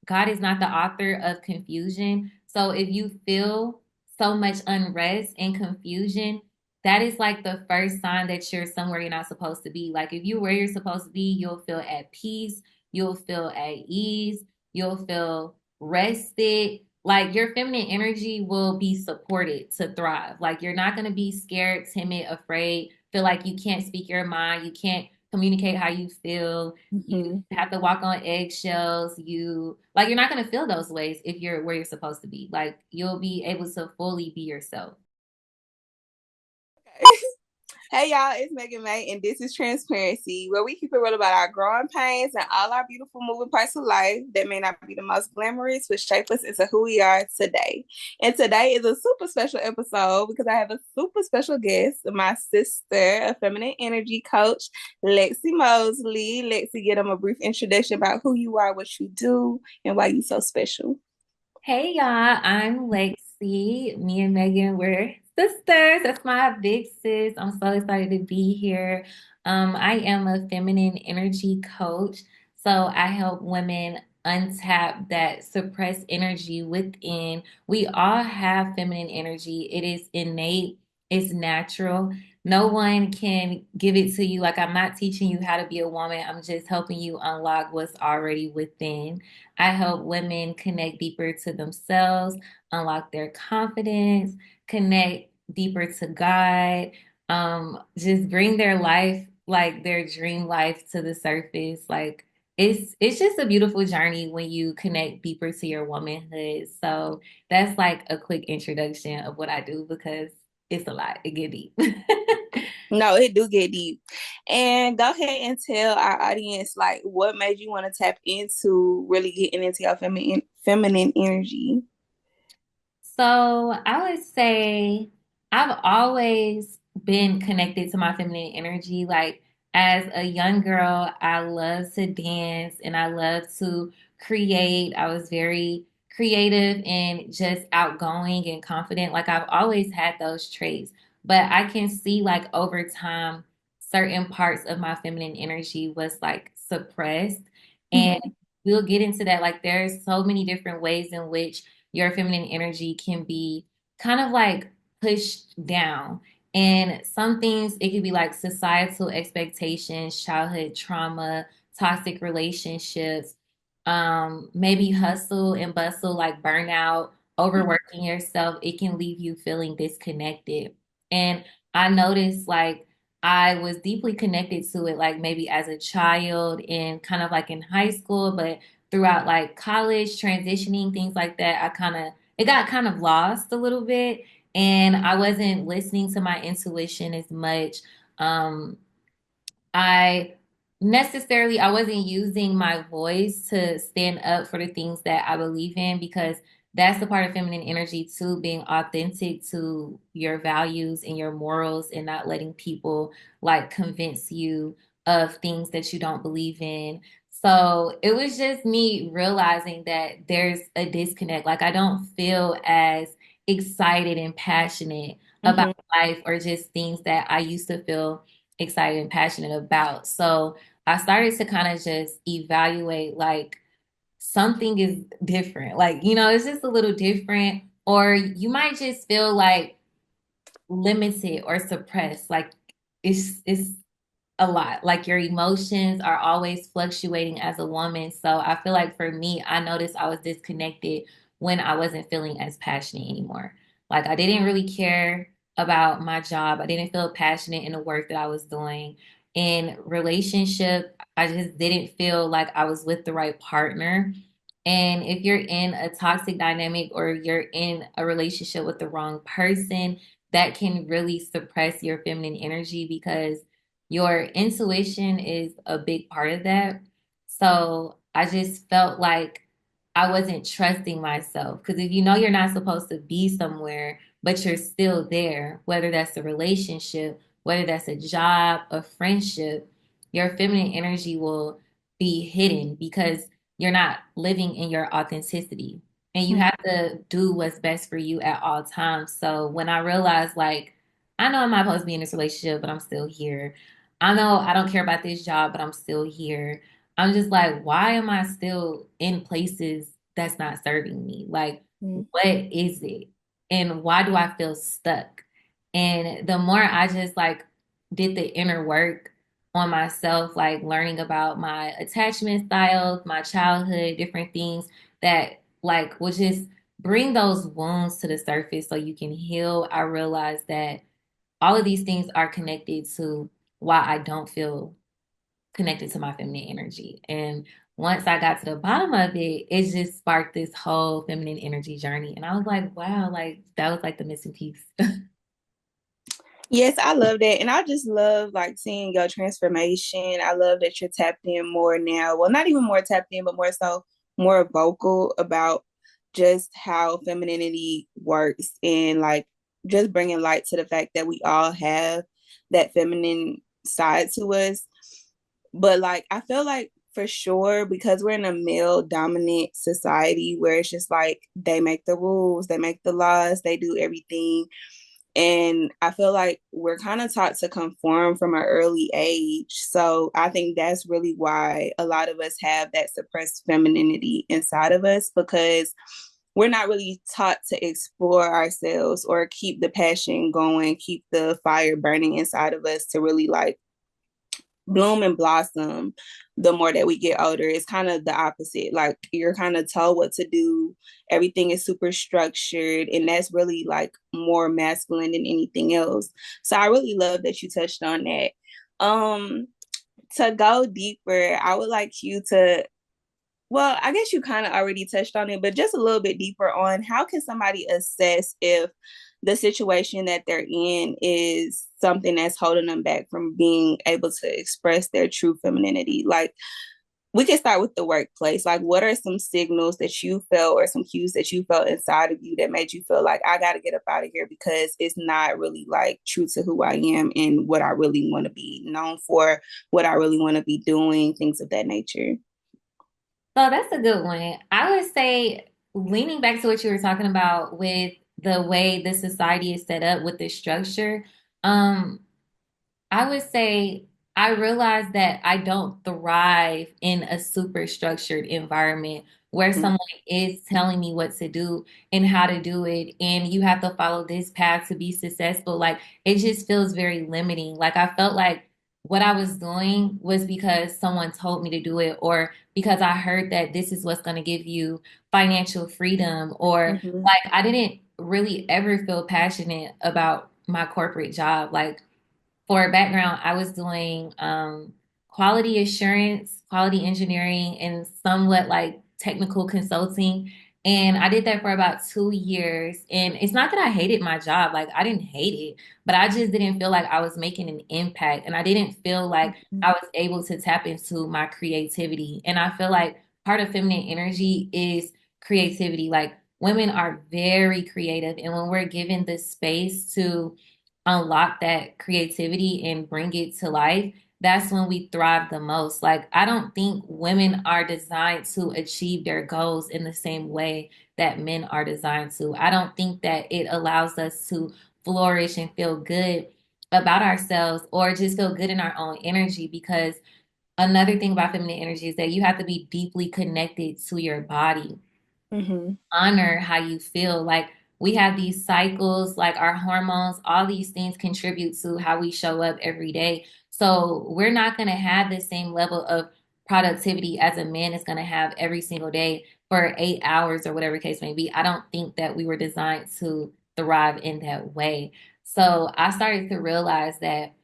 God is not the author of confusion. So if you feel so much unrest and confusion, that is like the first sign that you're somewhere you're not supposed to be. Like if you're where you're supposed to be, you'll feel at peace, you'll feel at ease, you'll feel rested. Like your feminine energy will be supported to thrive. Like you're not going to be scared, timid, afraid, feel like you can't speak your mind, you can't communicate how you feel. You Hmm. have to walk on eggshells. You like you're not going to feel those ways if you're where you're supposed to be. Like you'll be able to fully be yourself. Hey y'all, it's Megan May, and this is Transparency, where we keep it real about our growing pains and all our beautiful moving parts of life that may not be the most glamorous, but shape us into who we are today. And today is a super special episode because I have a super special guest, my sister, a feminine energy coach, Lexy Mosley. Lexy, give them a brief introduction about who you are, what you do, and why you so special. Hey y'all, I'm Lexi. Me and Megan, we're sisters. That's my big sis. I'm so excited to be here. I am a feminine energy coach. So I help women untap that suppressed energy within. We all have feminine energy. It is innate, it's natural. No one can give it to you. Like I'm not teaching you how to be a woman. I'm just helping you unlock what's already within. I help women connect deeper to themselves, unlock their confidence, connect deeper to God, just bring their life, like their dream life to the surface. Like it's just a beautiful journey when you connect deeper to your womanhood. So that's like a quick introduction of what I do because it's a lot. It get deep. No, it do get deep. And go ahead and tell our audience like what made you want to tap into really getting into your feminine energy. So I would say I've always been connected to my feminine energy. Like as a young girl, I love to dance and I love to create. I was very creative and just outgoing and confident. Like I've always had those traits, but I can see like over time, certain parts of my feminine energy was like suppressed. And Hmm. we'll get into that. Like there's so many different ways in which your feminine energy can be kind of like pushed down. And some things, it could be like societal expectations, childhood trauma, toxic relationships, maybe hustle and bustle, like burnout, overworking yourself. It can leave you feeling disconnected. And I noticed like I was deeply connected to it, like maybe as a child and kind of like in high school, but throughout like college, transitioning, things like that, it got kind of lost a little bit and I wasn't listening to my intuition as much. Um, I wasn't using my voice to stand up for the things that I believe in because that's the part of feminine energy too, being authentic to your values and your morals and not letting people like convince you of things that you don't believe in. So it was just me realizing that there's a disconnect. Like I don't feel as excited and passionate about Hmm. life or just things that I used to feel excited and passionate about. So I started to kind of just evaluate like something is different. Like, it's just a little different. Or you might just feel like limited or suppressed. Like it's a lot. Like your emotions are always fluctuating as a woman. So I feel like for me, I noticed I was disconnected when I wasn't feeling as passionate anymore. Like I didn't really care about my job. I didn't feel passionate in the work that I was doing. In relationship, I just didn't feel like I was with the right partner. And if you're in a toxic dynamic or you're in a relationship with the wrong person, that can really suppress your feminine energy because your intuition is a big part of that. So I just felt like I wasn't trusting myself. Because if you know you're not supposed to be somewhere, but you're still there, whether that's a relationship, whether that's a job, a friendship, your feminine energy will be hidden because you're not living in your authenticity. And you have to do what's best for you at all times. So when I realized, like, I know I'm not supposed to be in this relationship, but I'm still here. I know I don't care about this job, but I'm still here. I'm just like, why am I still in places that's not serving me? Like, Mhm. what is it? And why do I feel stuck? And the more I just like did the inner work on myself, like learning about my attachment styles, my childhood, different things that like would just bring those wounds to the surface so you can heal. I realized that all of these things are connected to why I don't feel connected to my feminine energy. And once I got to the bottom of it, it just sparked this whole feminine energy journey. And I was like, wow, like that was like the missing piece. Yes, I love that. And I just love like seeing your transformation. I love that you're tapped in more now. Well, not even more tapped in, but more so more vocal about just how femininity works and like just bringing light to the fact that we all have that feminine side to us. But like, I feel like for sure, because we're in a male dominant society where it's just like they make the rules, they make the laws, they do everything, and I feel like we're kind of taught to conform from an early age. So I think that's really why a lot of us have that suppressed femininity inside of us, because we're not really taught to explore ourselves or keep the passion going, keep the fire burning inside of us to really like bloom and blossom the more that we get older. It's kind of the opposite. Like you're kind of told what to do. Everything is super structured, and that's really like more masculine than anything else. So I really love that you touched on that. Um to go deeper, I would like you to, well, I guess you kind of already touched on it, but just a little bit deeper on how can somebody assess if the situation that they're in is something that's holding them back from being able to express their true femininity. Like we can start with the workplace. Like what are some signals that you felt or some cues that you felt inside of you that made you feel like I got to get up out of here because it's not really like true to who I am and what I really want to be known for, what I really want to be doing, things of that nature. So that's a good one. I would say, leaning back to what you were talking about with the way the society is set up with the structure, um, I would say I realized that I don't thrive in a super structured environment where Mm-hmm. someone is telling me what to do and how to do it, and you have to follow this path to be successful. Like it just feels very limiting. Like I felt like what I was doing was because someone told me to do it, or because I heard that this is what's going to give you financial freedom, or Mm-hmm. like I didn't really ever feel passionate about my corporate job. Like for background, I was doing quality assurance, quality engineering, and somewhat like technical consulting. And I did that for about 2 years. And it's not that I hated my job, like I didn't hate it, but I just didn't feel like I was making an impact. And I didn't feel like I was able to tap into my creativity. And I feel like part of feminine energy is creativity. Like women are very creative. And when we're given the space to unlock that creativity and bring it to life, that's when we thrive the most. Like, I don't think women are designed to achieve their goals in the same way that men are designed to. I don't think that it allows us to flourish and feel good about ourselves or just feel good in our own energy, because another thing about feminine energy is that you have to be deeply connected to your body, Mm-hmm. honor how you feel. Like we have these cycles, like our hormones, all these things contribute to how we show up every day. So we're not going to have the same level of productivity as a man is going to have every single day for 8 hours or whatever case may be. I don't think that we were designed to thrive in that way. So I started to realize that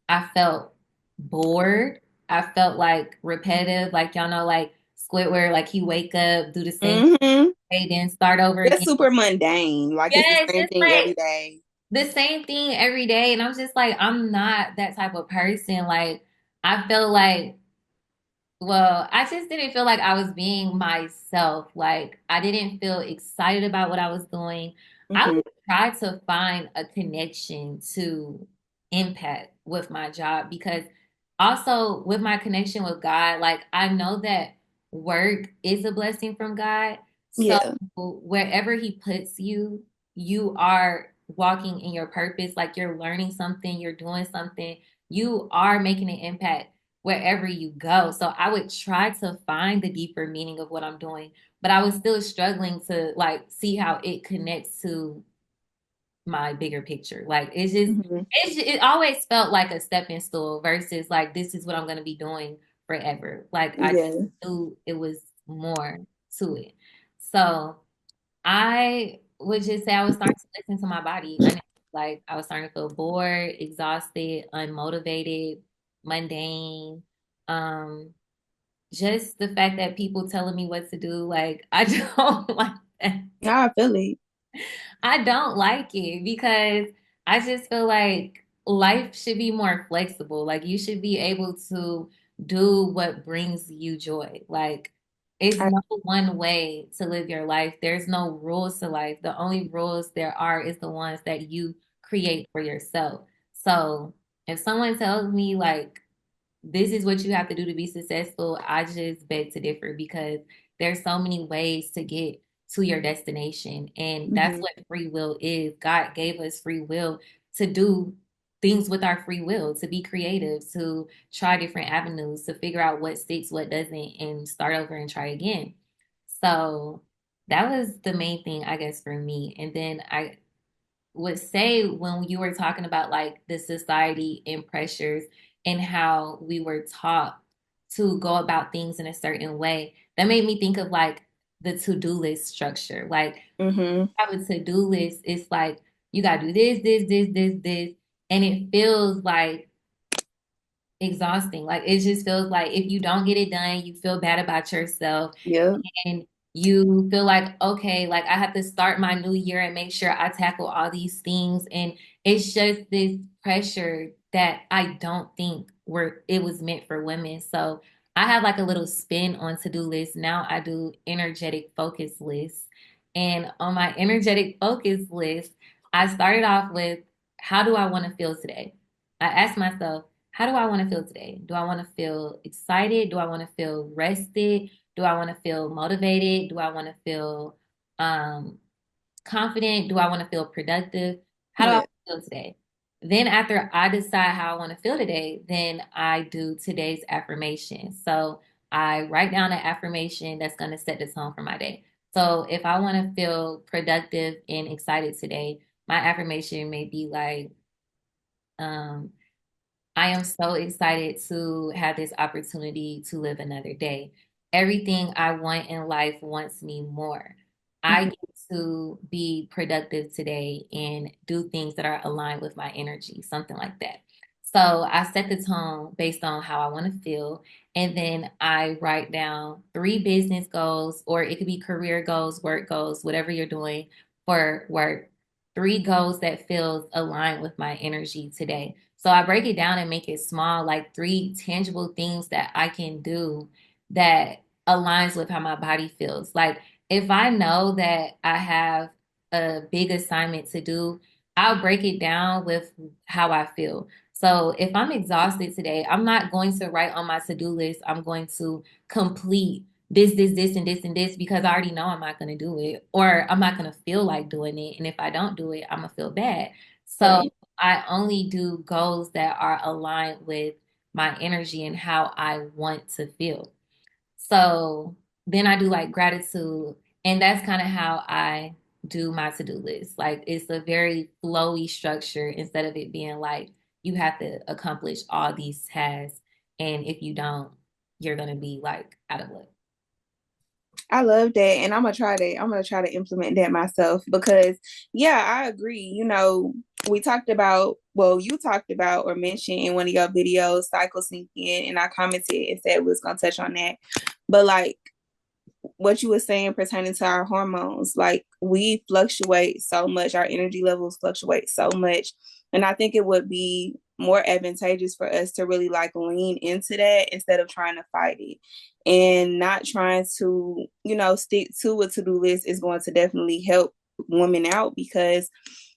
I felt bored. I felt like repetitive, like y'all know, like Squidward, like he wake up, do the same Mm-hmm. day, then start over That's again. super mundane. Like it's the Yeah, it's same just thing every like day. the same thing every day. And I'm just like, I'm not that type of person. Like, I feel like, well, I just didn't feel like I was being myself. Like, I didn't feel excited about what I was doing. I Mm-hmm. would try to find a connection to impact with my job, because also with my connection with God, like, I know that work is a blessing from God. So Yeah. wherever He puts you, you are walking in your purpose. Like, you're learning something, you're doing something, you are making an impact wherever you go. So I would try to find the deeper meaning of what I'm doing but I was still struggling to like see how it connects to my bigger picture. Like Mm-hmm. it always felt like a stepping stool versus like this is what I'm gonna be doing forever. Like I just Yeah. knew it was more to it. So I would just say I was starting to listen to my body. Like I was starting to feel bored, exhausted, unmotivated, mundane. Um, just the fact that people telling me what to do, like I don't like that. Yeah, I feel it. I don't like it because I just feel like life should be more flexible. Like you should be able to do what brings you joy. Like it's I, no one way to live your life. There's no rules to life. The only rules there are is the ones that you create for yourself. So if someone tells me like this is what you have to do to be successful, I just beg to differ because there's so many ways to get to your destination. And that's mhm. what free will is. God gave us free will to do things with our free will, to be creative, to try different avenues, to figure out what sticks, what doesn't, and start over and try again. So that was the main thing, I guess, for me. And then I would say when you were talking about like the society and pressures and how we were taught to go about things in a certain way, that made me think of like the to-do list structure. Like Mhm. have a to-do list, it's like you gotta do this, and it feels like exhausting. Like it just feels like if you don't get it done, you feel bad about yourself Yep. and you feel like, okay, like I have to start my new year and make sure I tackle all these things. And it's just this pressure that I don't think it was meant for women. So I have like a little spin on to-do list. Now I do energetic focus lists. And on my energetic focus list, I started off with how do I want to feel today? I asked myself, how do I want to feel today? Do I want to feel excited? Do I want to feel rested? Do I want to feel motivated? Do I want to feel um, confident? Do I want to feel productive? How do I Yeah. want to feel today? Then after I decide how I want to feel today, then I do today's affirmation. So I write down an affirmation that's going to set the tone for my day. So if I want to feel productive and excited today, my affirmation may be like, um, I am so excited to have this opportunity to live another day. Everything I want in life wants me more. I Mhm. get to be productive today and do things that are aligned with my energy, something like that. So I set the tone based on how I want to feel. And then I write down three business goals, or it could be career goals, work goals, whatever you're doing for work. Three goals that feels aligned with my energy today. So I break it down and make it small, like three tangible things that I can do that aligns with how my body feels. Like if I know that I have a big assignment to do, I'll break it down with how I feel. So if I'm exhausted today, I'm not going to write on my to-do list, I'm going to complete this, and this because I already know I'm not going to do it or I'm not going to feel like doing it. And if I don't do it, I'm going to feel bad. So Right. I only do goals that are aligned with my energy and how I want to feel. So then I do like gratitude, and that's kind of how I do my to-do list. Like it's a very flowy structure instead of it being like you have to accomplish all these tasks, and if you don't, you're gonna be like out of luck. I love that, and I'm gonna try that. I'm gonna try to implement that myself because, yeah, I agree. We talked about, well, you talked about or mentioned in one of your videos, cycle syncing, and I commented and said we was gonna touch on that. But like what you were saying pertaining to our hormones, like we fluctuate so much, our energy levels fluctuate so much. And I think it would be more advantageous for us to really like lean into that instead of trying to fight it and not trying to, stick to a to-do list is going to definitely help women out because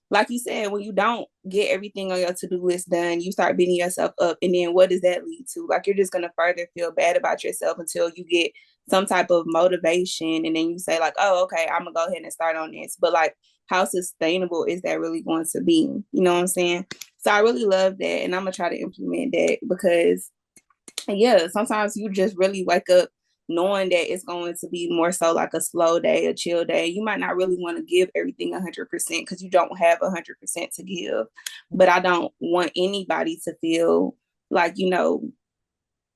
like you said, when you don't get everything on your to-do list done, you start beating yourself up. And then what does that lead to? Like you're just gonna further feel bad about yourself until you get some type of motivation and then you say, like, oh, okay, I'm gonna go ahead and start on this. But like how sustainable is that really going to be? You know what I'm saying? So I really love that and I'm gonna try to implement that because yeah, sometimes you just really wake up knowing that it's going to be more so like a slow day, a chill day. You might not really want to give everything 100% because you don't have 100% to give. But I don't want anybody to feel like,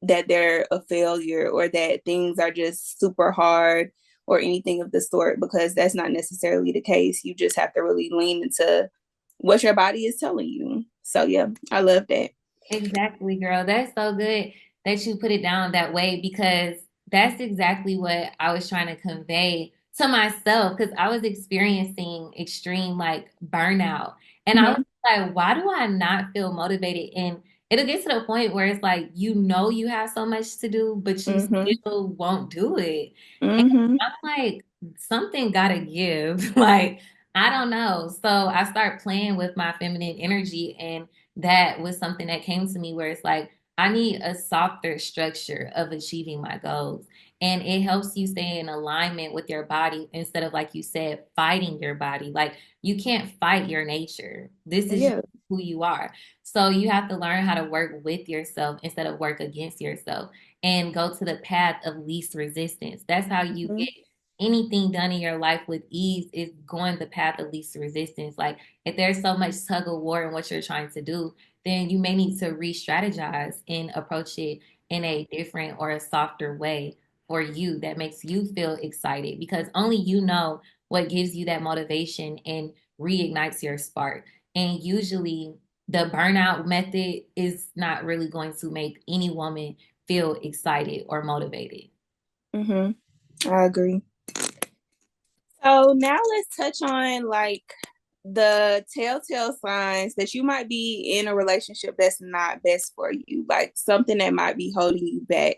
that they're a failure or that things are just super hard or anything of the sort, because that's not necessarily the case. You just have to really lean into what your body is telling you. So yeah, I love that. Exactly, girl. That's so good that you put it down that way because that's exactly what I was trying to convey to myself because I was experiencing extreme like burnout. And I was Mm-hmm. like, why do I not feel motivated? And it'll get to the point where it's like, you have so much to do, but you Mm-hmm. still won't do it. And Mm-hmm. I'm like, something gotta give. Like, I don't know. So I start playing with my feminine energy and that was something that came to me where it's like, I need a softer structure of achieving my goals. And it helps you stay in alignment with your body instead of, like you said, fighting your body. Like, you can't fight your nature. This is just Yeah. who you are. So you have to learn how to work with yourself instead of work against yourself and go to the path of least resistance. That's how you Mm-hmm. get anything done in your life with ease is going the path of least resistance. Like if there's so much tug of war in what you're trying to do, then you may need to re-strategize and approach it in a different or a softer way for you that makes you feel excited because only you know what gives you that motivation and reignites your spark. And usually the burnout method is not really going to make any woman feel excited or motivated. Mm-hmm. I agree. So now let's touch on like the telltale signs that you might be in a relationship that's not best for you, like something that might be holding you back.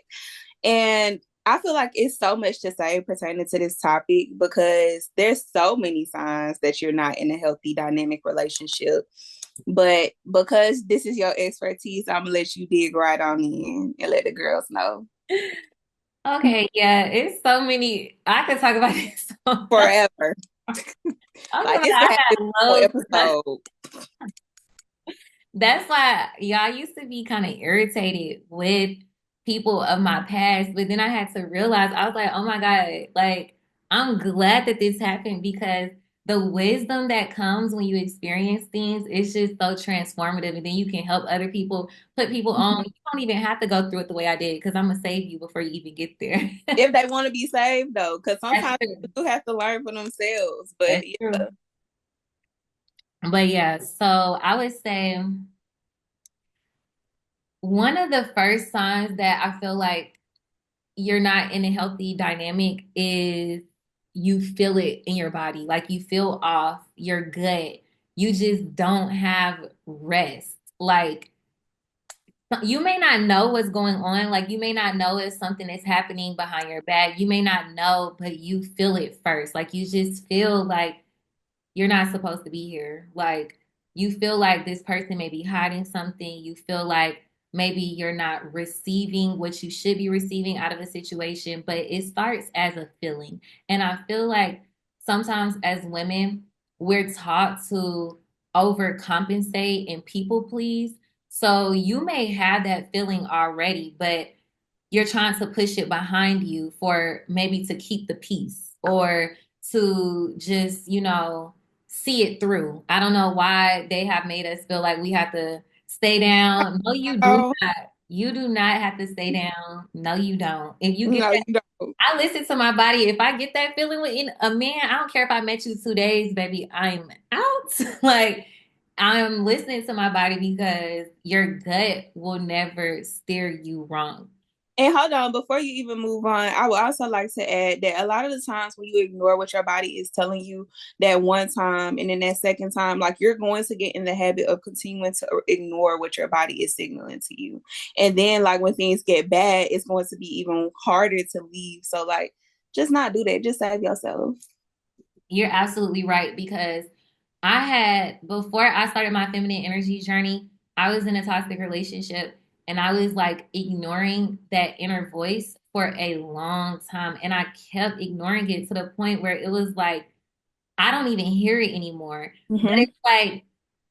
And I feel like it's so much to say pertaining to this topic because there's so many signs that you're not in a healthy dynamic relationship. But because this is your expertise, I'm gonna let you dig right on in and let the girls know. Okay, yeah, it's so many. I could talk about this so much. Forever. Like this could I have had this whole loads. episode. That's why y'all used to be kind of irritated with people of my past, but then I had to realize I was like, oh my God, like I'm glad that this happened because the wisdom that comes when you experience things is just so transformative, and then you can help other people, put people on. You don't even have to go through it the way I did because I'm gonna save you before you even get there. If they want to be saved though, because That's sometimes true. they do have to learn for themselves. But That's yeah. true. But yeah, so I would say one of the first signs that I feel like you're not in a healthy dynamic is you feel it in your body. Like you feel off your gut. You just don't have rest. Like you may not know what's going on. Like you may not know if something is happening behind your back. You may not know, but you feel it first. Like you just feel like you're not supposed to be here. Like you feel like this person may be hiding something. You feel like maybe you're not receiving what you should be receiving out of a situation, but it starts as a feeling. And I feel like sometimes as women, we're taught to overcompensate and people please. So you may have that feeling already, but you're trying to push it behind you for maybe to keep the peace or to just, see it through. I don't know why they have made us feel like we have to stay down. No, you do Oh not. You do not have to stay down. No, you don't. If you get no, that, you don't. I listen to my body. If I get that feeling with a man, I don't care if I met you 2 days, baby, I'm out. Like, I'm listening to my body because your gut will never steer you wrong. And hold on, before you even move on, I would also like to add that a lot of the times when you ignore what your body is telling you that one time and then that second time, like you're going to get in the habit of continuing to ignore what your body is signaling to you. And then like when things get bad, it's going to be even harder to leave. So like just not do that. Just save yourself. You're absolutely right because I had, before I started my feminine energy journey, I was in a toxic relationship and I was like ignoring that inner voice for a long time. And I kept ignoring it to the point where it was like, I don't even hear it anymore. But Mm-hmm. it's like,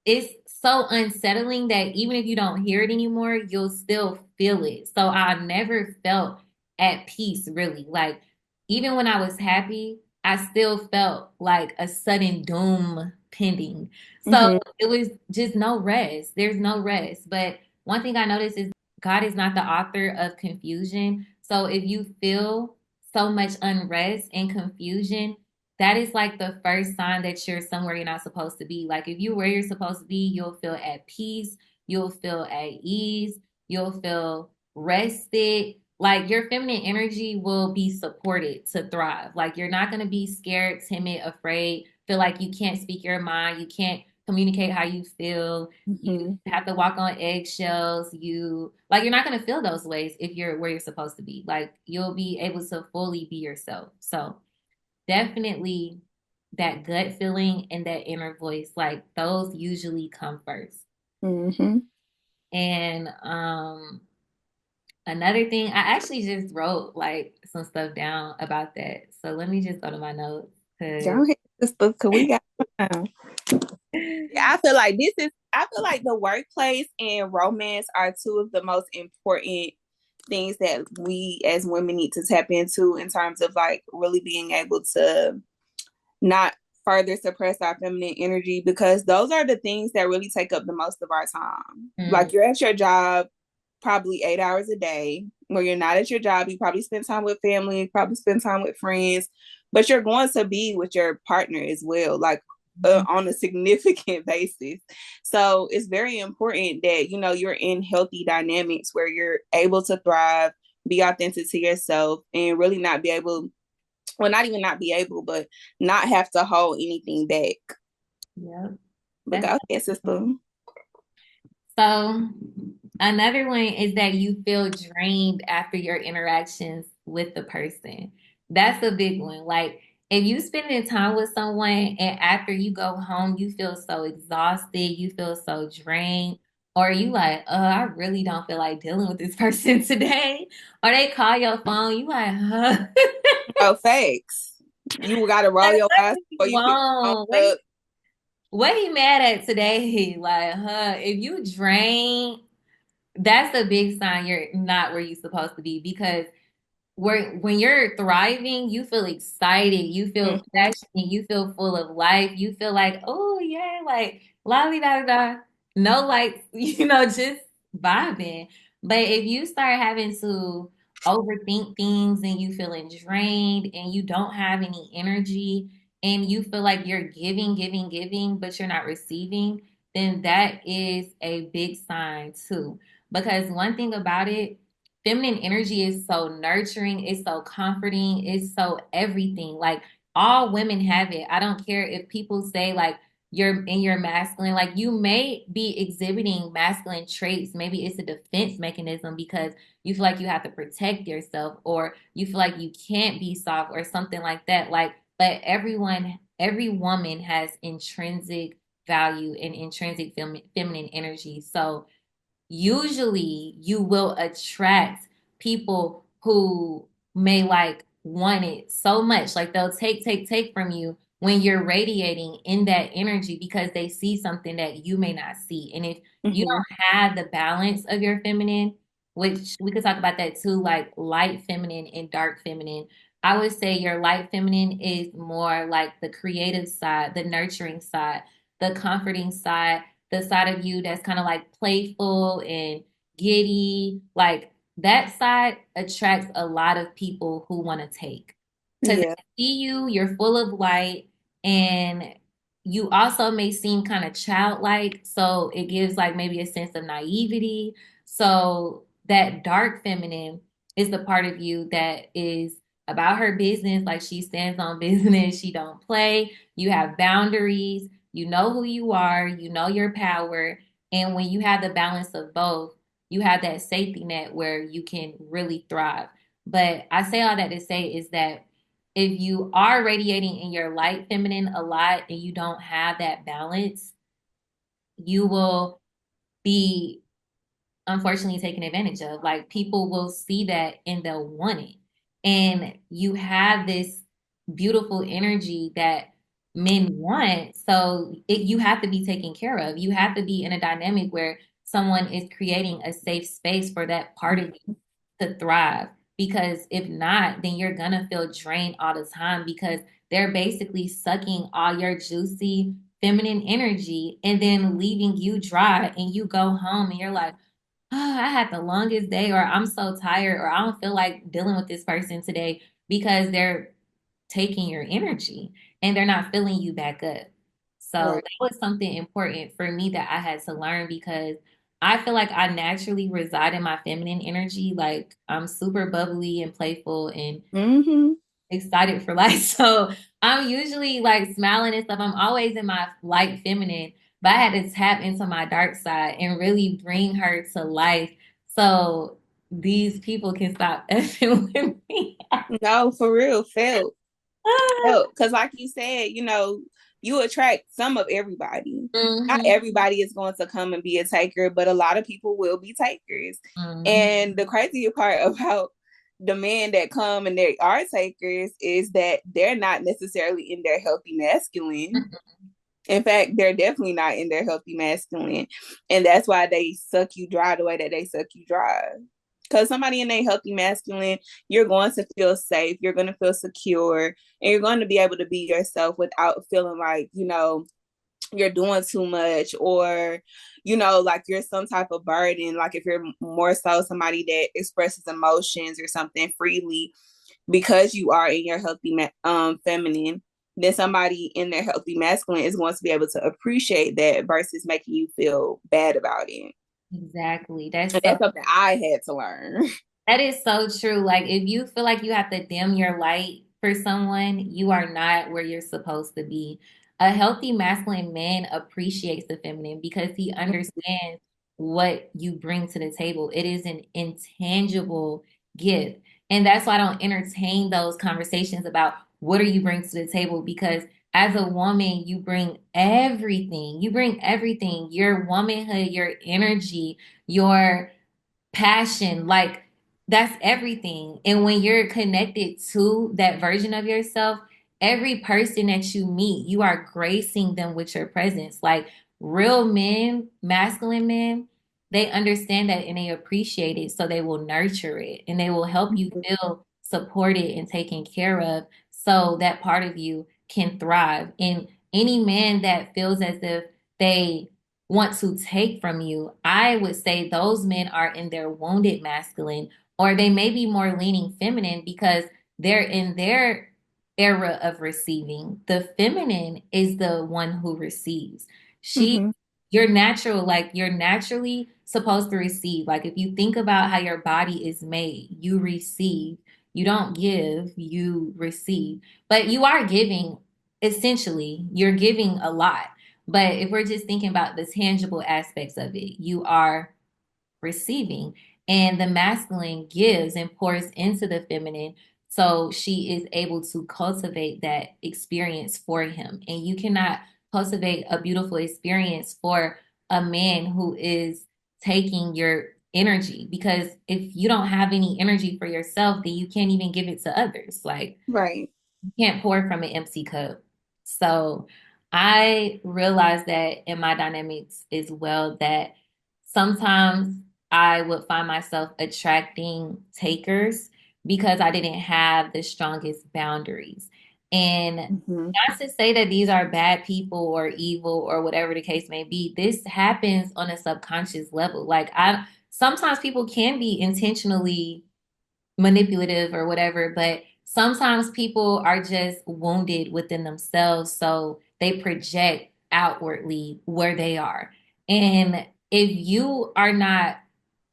it's so unsettling that even if you don't hear it anymore, you'll still feel it. So I never felt at peace, really. Like, even when I was happy, I still felt like a sudden doom pending. So Mm-hmm. it was just no rest. There's no rest. But one thing I noticed is God is not the author of confusion. So if you feel so much unrest and confusion, that is like the first sign that you're somewhere you're not supposed to be. Like if you're where you're supposed to be, you'll feel at peace, you'll feel at ease, you'll feel rested. Like your feminine energy will be supported to thrive. Like you're not going to be scared, timid, afraid, feel like you can't speak your mind, you can't communicate how you feel. You Mm-hmm. have to walk on eggshells. You like you're not going to feel those ways if you're where you're supposed to be. Like you'll be able to fully be yourself. So definitely that gut feeling and that inner voice, like those usually come first. Mm-hmm. And another thing, I actually just wrote like some stuff down about that. So let me just go to my notes Go because ahead, sister, because we got time. Yeah, I feel like I feel like the workplace and romance are two of the most important things that we as women need to tap into in terms of like really being able to not further suppress our feminine energy, because those are the things that really take up the most of our time. mm, Like you're at your job probably 8 hours a day. Where you're not at your job, you probably spend time with family, you probably spend time with friends, but you're going to be with your partner as well, like on a significant basis. So it's very important that you're in healthy dynamics where you're able to thrive, be authentic to yourself, and really not be able, well, not even not be able, but not have to hold anything back. yep. But That's go ahead, sister. so another one is that you feel drained after your interactions with the person. That's a big one. Like if you spending time with someone and after you go home, you feel so exhausted, you feel so drained, or you like, I really don't feel like dealing with this person today. Or they call your phone, you like, huh? No fakes. You got to roll Like, your what eyes do you before you pick the want? phone up. What he mad at today? Like, huh? If you drain, that's a big sign you're not where you're supposed to be because when you're thriving, you feel excited, you feel Mm-hmm. passionate, you feel full of life, you feel like, oh yeah, like la di da da, no lights, just vibing. But if you start having to overthink things and you feeling drained and you don't have any energy and you feel like you're giving, giving, giving, but you're not receiving, then that is a big sign too. Because one thing about it, feminine energy is so nurturing, it's so comforting, it's so everything. Like all women have it. I don't care if people say like you're in your masculine, like you may be exhibiting masculine traits. Maybe it's a defense mechanism because you feel like you have to protect yourself or you feel like you can't be soft or something like that. Like, but every woman has intrinsic value and intrinsic feminine energy. So usually you will attract people who may like want it so much. Like they'll take from you when you're radiating in that energy because they see something that you may not see. And if you Mm-hmm. don't have the balance of your feminine, which we could talk about that too, like light feminine and dark feminine. I would say your light feminine is more like the creative side, the nurturing side, the comforting side, the side of you that's kind of like playful and giddy. Like that side attracts a lot of people who want to take. Because Yeah. they see you, you're full of light, and you also may seem kind of childlike. So it gives like maybe a sense of naivety. So that dark feminine is the part of you that is about her business. Like she stands on business. She don't play. You have boundaries. You know who you are. You know your power. And when you have the balance of both, you have that safety net where you can really thrive. But I say all that to say is that if you are radiating in your light feminine a lot and you don't have that balance, you will be unfortunately taken advantage of. Like people will see that and they'll want it. And you have this beautiful energy that men want. So you have to be taken care of. You have to be in a dynamic where someone is creating a safe space for that part of you to thrive. because if not, then you're gonna feel drained all the time because they're basically sucking all your juicy feminine energy and then leaving you dry and you go home and you're like, oh, I had the longest day, or I'm so tired, or I don't feel like dealing with this person today because they're taking your energy and they're not filling you back up. So Right. that was something important for me that I had to learn because I feel like I naturally reside in my feminine energy. Like I'm super bubbly and playful and Mm-hmm. excited for life. So I'm usually like smiling and stuff. I'm always in my light feminine, but I had to tap into my dark side and really bring her to life so these people can stop effing with me. No, for real, felt. Because like you said, you attract some of everybody. Not Hmm. everybody is going to come and be a taker, but a lot of people will be takers. Hmm. And the crazy part about the men that come and they are takers is that they're not necessarily in their healthy masculine. In fact, they're definitely not in their healthy masculine. And that's why they suck you dry the way that they suck you dry. Because somebody in a healthy masculine, you're going to feel safe, you're going to feel secure, and you're going to be able to be yourself without feeling like, you're doing too much or, like you're some type of burden. Like if you're more so somebody that expresses emotions or something freely because you are in your healthy feminine, then somebody in their healthy masculine is going to be able to appreciate that versus making you feel bad about it. Exactly. That's And so that's something I had to learn. that is so true. Like, if you feel like you have to dim your light for someone, you are not where you're supposed to be. A healthy masculine man appreciates the feminine because he understands what you bring to the table. It is an intangible gift. And that's why I don't entertain those conversations about what do you bring to the table because as a woman, you bring everything. You bring everything, your womanhood, your energy, your passion, like that's everything. And when you're connected to that version of yourself, every person that you meet, you are gracing them with your presence. Like real men, masculine men, they understand that and they appreciate it. So they will nurture it and they will help you feel supported and taken care of so that part of you can thrive. And any man that feels as if they want to take from you, I would say those men are in their wounded masculine, or they may be more leaning feminine because they're in their era of receiving. The feminine is the one who receives. She, Mm-hmm. you're natural, like you're naturally supposed to receive. Like if you think about how your body is made, you receive. You don't give, you receive. But you are giving, essentially, you're giving a lot. But if we're just thinking about the tangible aspects of it, you are receiving, and the masculine gives and pours into the feminine. So she is able to cultivate that experience for him. And you cannot cultivate a beautiful experience for a man who is taking your energy because if you don't have any energy for yourself, then you can't even give it to others. Like, Right. you can't pour from an empty cup. So I realized that in my dynamics as well that sometimes I would find myself attracting takers because I didn't have the strongest boundaries. And Mm-hmm. not to say that these are bad people or evil or whatever the case may be, this happens on a subconscious level. Like I sometimes people can be intentionally manipulative or whatever, but sometimes people are just wounded within themselves, so they project outwardly where they are. And if you are not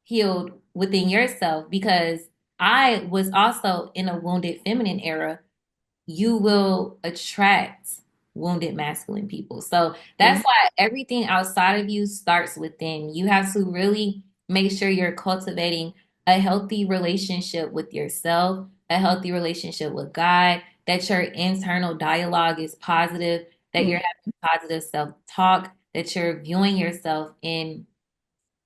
healed within yourself, because I was also in a wounded feminine era, you will attract wounded masculine people. So that's why everything outside of you starts within. You have to really make sure you're cultivating a healthy relationship with yourself, a healthy relationship with God, that your internal dialogue is positive, that you're having positive self-talk, that you're viewing yourself in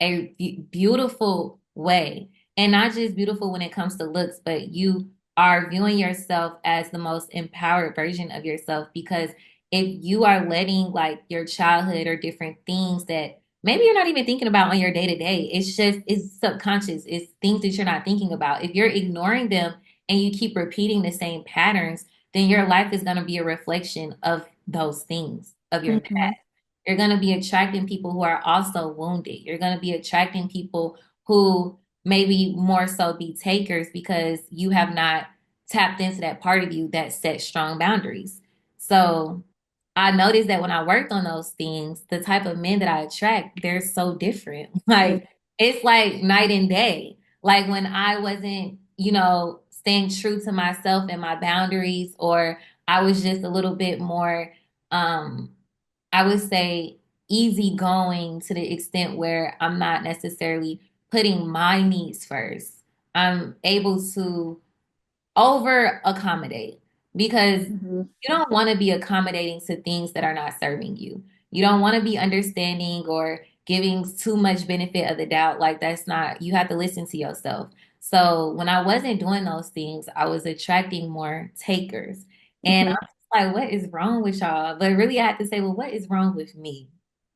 a beautiful way. And not just beautiful when it comes to looks, but you are viewing yourself as the most empowered version of yourself. Because if you are letting like your childhood or different things that maybe you're not even thinking about on your day to day. It's just, it's subconscious. It's things that you're not thinking about. If you're ignoring them and you keep repeating the same patterns, then your life is going to be a reflection of those things of your Hmm. past. You're going to be attracting people who are also wounded. You're going to be attracting people who maybe more so be takers because you have not tapped into that part of you that sets strong boundaries. So I noticed that when I worked on those things, the type of men that I attract, they're so different. Like it's like night and day. Like when I wasn't, staying true to myself and my boundaries, or I was just a little bit more, um, I would say easygoing to the extent where I'm not necessarily putting my needs first. I'm able to over accommodate because Hmm. you don't want to be accommodating to things that are not serving you. You don't want to be understanding or giving too much benefit of the doubt. Like that's not, you have to listen to yourself. So when I wasn't doing those things, I was attracting more takers. And Hmm. I'm just like, what is wrong with y'all? But really, I had to say, well, what is wrong with me?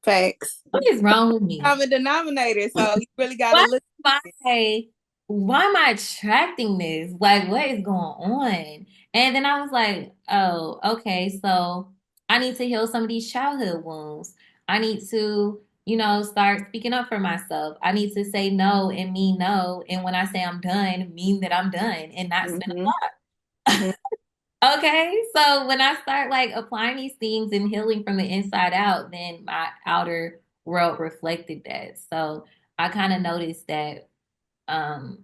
Facts. What is wrong with me? Common denominator. So you really got to Why look am at it. I why am I attracting this? Like, what is going on? And then I was like, oh, okay, so I need to heal some of these childhood wounds. I need to, start speaking up for myself. I need to say no and mean no. And when I say I'm done, mean that I'm done and not spend Hmm. a Hmm. lot. Okay. So when I start like applying these things and healing from the inside out, then my outer world reflected that. So I kind of noticed that um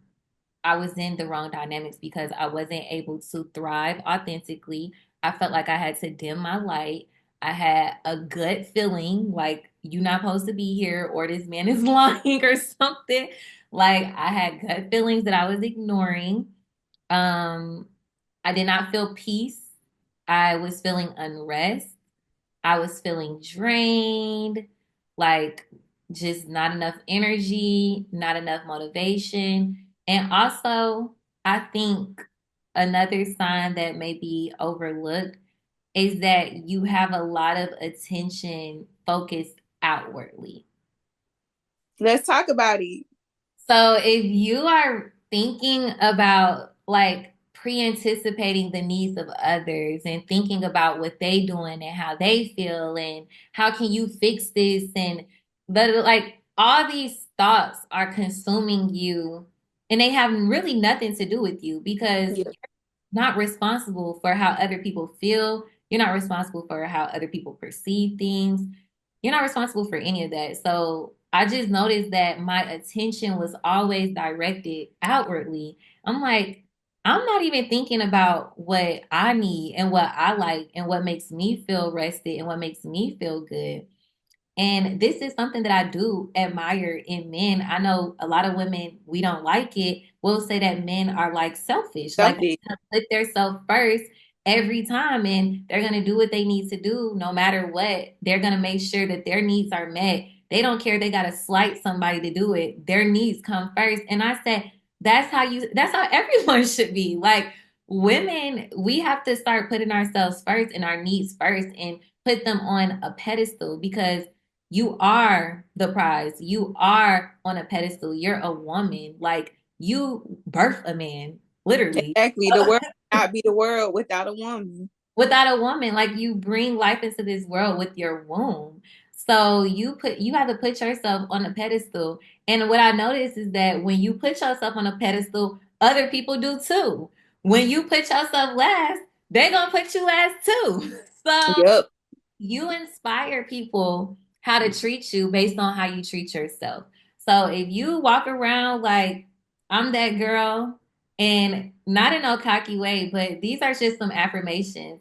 I was in the wrong dynamics because I wasn't able to thrive authentically. I felt like I had to dim my light. I had a gut feeling like you're not supposed to be here or this man is lying or something. Like I had gut feelings that I was ignoring. Um, I did not feel peace. I was feeling unrest. I was feeling drained, like just not enough energy, not enough motivation. And also, I think another sign that may be overlooked is that you have a lot of attention focused outwardly. Let's talk about it. So if you are thinking about like pre-anticipating the needs of others and thinking about what they doing and how they feel and how can you fix this and like all these thoughts are consuming you and they have really nothing to do with you because Yeah. not responsible for how other people feel. You're not responsible for how other people perceive things. You're not responsible for any of that. So I just noticed that my attention was always directed outwardly. I'm like, I'm not even thinking about what I need and what I like and what makes me feel rested and what makes me feel good. And this is something that I do admire in men. I know a lot of women, we don't like it. We'll say that men are like selfish, like Selfish. they put themselves first every time and they're going to do what they need to do no matter what. They're going to make sure that their needs are met. They don't care they got to slight somebody to do it. Their needs come first. And I said, that's how everyone should be. Like women, we have to start putting ourselves first and our needs first and put them on a pedestal because you are the prize. You are on a pedestal. You're a woman. Like you birth a man, literally. Exactly. The world cannot be the world without a woman. Without a woman, like you bring life into this world with your womb. So you have to put yourself on a pedestal. And what I noticed is that when you put yourself on a pedestal, other people do too. When you put yourself last, they're gonna put you last too. So Yep. you inspire people how to treat you based on how you treat yourself. So if you walk around like I'm that girl and not in no cocky way, but these are just some affirmations.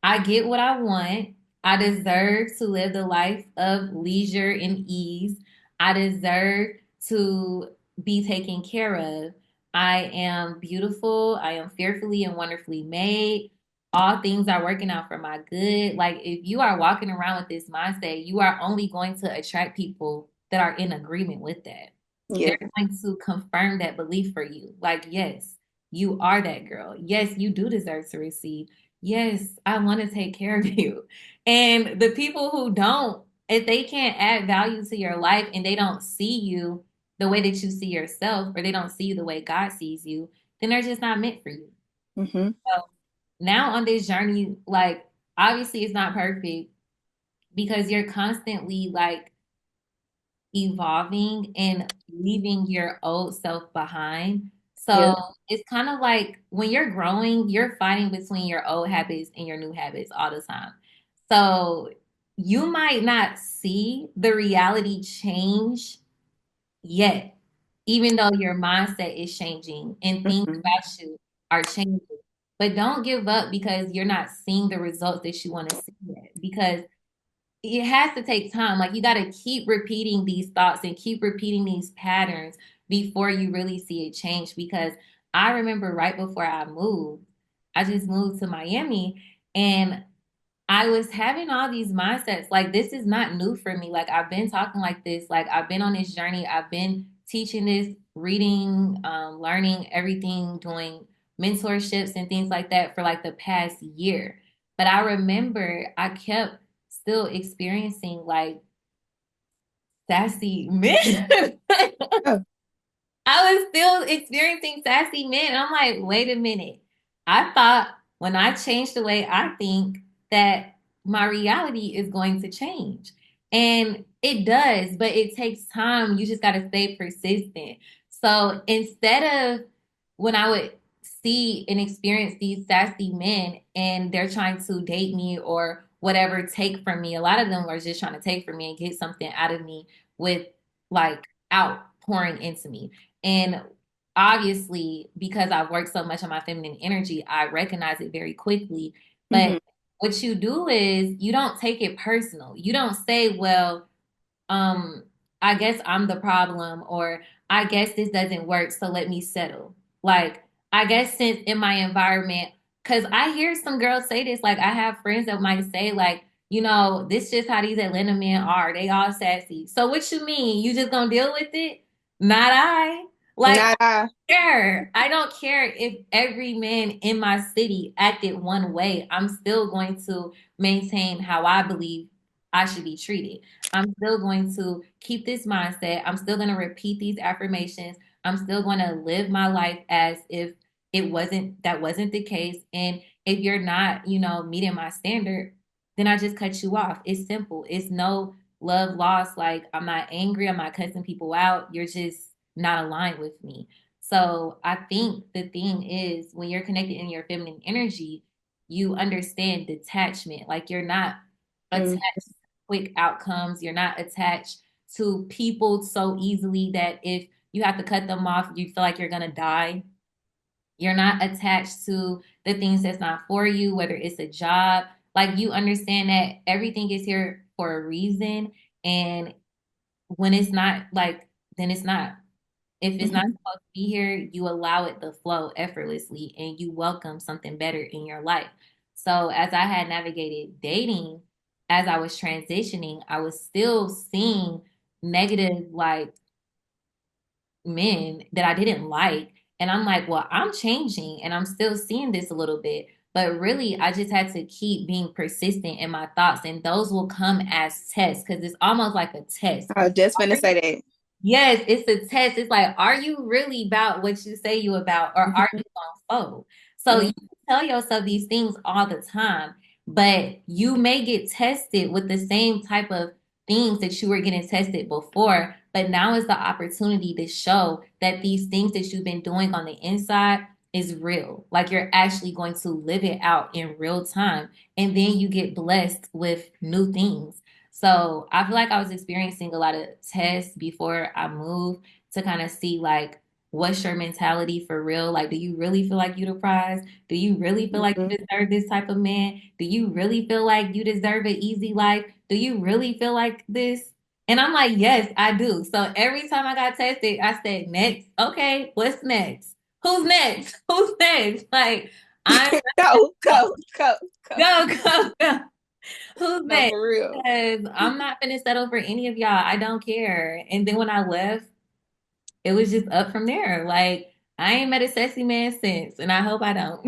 I get what I want. I deserve to live the life of leisure and ease. I deserve to be taken care of. I am beautiful. I am fearfully and wonderfully made. All things are working out for my good. Like if you are walking around with this mindset, you are only going to attract people that are in agreement with that. Yeah. They're going to confirm that belief for you. Like, yes, you are that girl. Yes, you do deserve to receive. Yes, I want to take care of you. And the people who don't, if they can't add value to your life and they don't see you the way that you see yourself, or they don't see you the way God sees you, then they're just not meant for you. Mm-hmm. So now on this journey, like obviously it's not perfect because you're constantly like evolving and leaving your old self behind. So Yeah. it's kind of like when you're growing, you're fighting between your old habits and your new habits all the time. So you might not see the reality change yet, even though your mindset is changing and things Mm-hmm. about you are changing. But don't give up because you're not seeing the results that you want to see yet. Because it has to take time. Like you got to keep repeating these thoughts and keep repeating these patterns before you really see it change. Because I remember right before I moved, I just moved to Miami and I was having all these mindsets. Like, this is not new for me. Like, I've been talking like this. Like, I've been on this journey. I've been teaching this, reading, learning everything, doing mentorships and things like that for like the past year. But I remember I kept still experiencing like sassy men. Oh. I was still experiencing sassy men. And I'm like, wait a minute. I thought when I changed the way I think that my reality is going to change. And it does, but it takes time. You just got to stay persistent. So instead of when I would see and experience these sassy men and they're trying to date me or whatever, take from me, a lot of them were just trying to take from me and get something out of me with like outpouring into me. And obviously, because I've worked so much on my feminine energy, I recognize it very quickly. But Mm-hmm. what you do is you don't take it personal. You don't say, well, um, I guess I'm the problem, or I guess this doesn't work, so let me settle. Like, I guess since in my environment, because I hear some girls say this, like, I have friends that might say, like, this just how these Atlanta men are. They all sassy. So what you mean? You just gonna deal with it? Not I. Like, Not I. care. I don't care if every man in my city acted one way. I'm still going to maintain how I believe I should be treated. I'm still going to keep this mindset. I'm still going to repeat these affirmations. I'm still going to live my life as if that wasn't the case. And if you're not, meeting my standard, then I just cut you off. It's simple. It's no love lost. Like I'm not angry. I'm not cussing people out. You're just not aligned with me. So I think the thing is when you're connected in your feminine energy, you understand detachment. Like you're not attached Mm. to quick outcomes. You're not attached to people so easily that if you have to cut them off, you feel like you're gonna die. You're not attached to the things that's not for you, whether it's a job. Like you understand that everything is here for a reason. And when it's not like, then it's not. If it's not Mm-hmm. supposed to be here, you allow it to flow effortlessly and you welcome something better in your life. So as I had navigated dating, as I was transitioning, I was still seeing negative like men that I didn't like. And I'm like, well, I'm changing and I'm still seeing this a little bit. But really, I just had to keep being persistent in my thoughts, and those will come as tests because it's almost like a test. I was just gonna say that. Yes, it's a test. It's like, are you really about what you say you about, or are Mm-hmm. you gonna fold? So you Mm-hmm. can tell yourself these things all the time, but you may get tested with the same type of things that you were getting tested before. But now is the opportunity to show that these things that you've been doing on the inside is real. Like you're actually going to live it out in real time. And then you get blessed with new things. So I feel like I was experiencing a lot of tests before I moved to kind of see like what's your mentality for real? Like, do you really feel like you the prize? Do you really feel like Mm-hmm. you deserve this type of man? Do you really feel like you deserve an easy life? Do you really feel like this? And I'm like, yes, I do. So every time I got tested, I said, next. Okay, what's next? Who's next? Who's next? Like, I'm Go, go, go, go. go, go, go. Who's No, next? for real. Because I'm not gonna settle for any of y'all. I don't care. And then when I left, it was just up from there. Like I ain't met a sexy man since, and I hope I don't.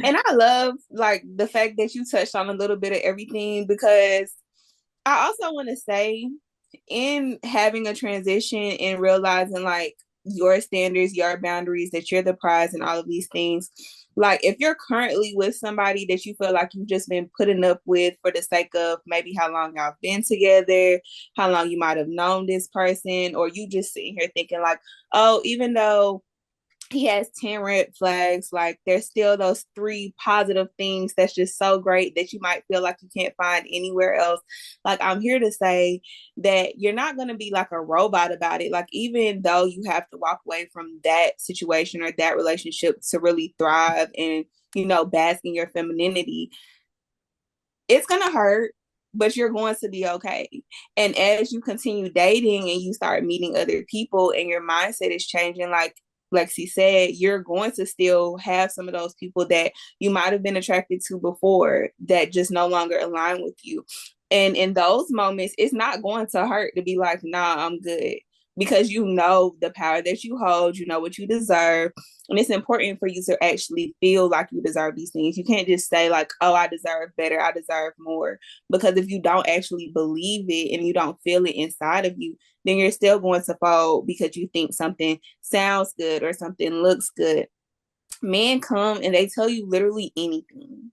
And I love like the fact that you touched on a little bit of everything because I also want to say in having a transition and realizing like your standards, your boundaries, that you're the prize and all of these things. Like if you're currently with somebody that you feel like you've just been putting up with for the sake of maybe how long y'all been together, how long you might have known this person, or you just sitting here thinking like, oh, even though he has 10 red flags, like there's still those three positive things that's just so great that you might feel like you can't find anywhere else. Like I'm here to say that you're not going to be like a robot about it. Like even though you have to walk away from that situation or that relationship to really thrive and bask in your femininity, it's going to hurt, but you're going to be okay. And as you continue dating and you start meeting other people and your mindset is changing, like Lexi said, you're going to still have some of those people that you might have been attracted to before that just no longer align with you. And in those moments, it's not going to hurt to be like, nah, I'm good. Because you know the power that you hold, you know what you deserve, and it's important for you to actually feel like you deserve these things. You can't just say like, oh, I deserve better, I deserve more. Because if you don't actually believe it and you don't feel it inside of you, then you're still going to fold because you think something sounds good or something looks good. Men come and they tell you literally anything.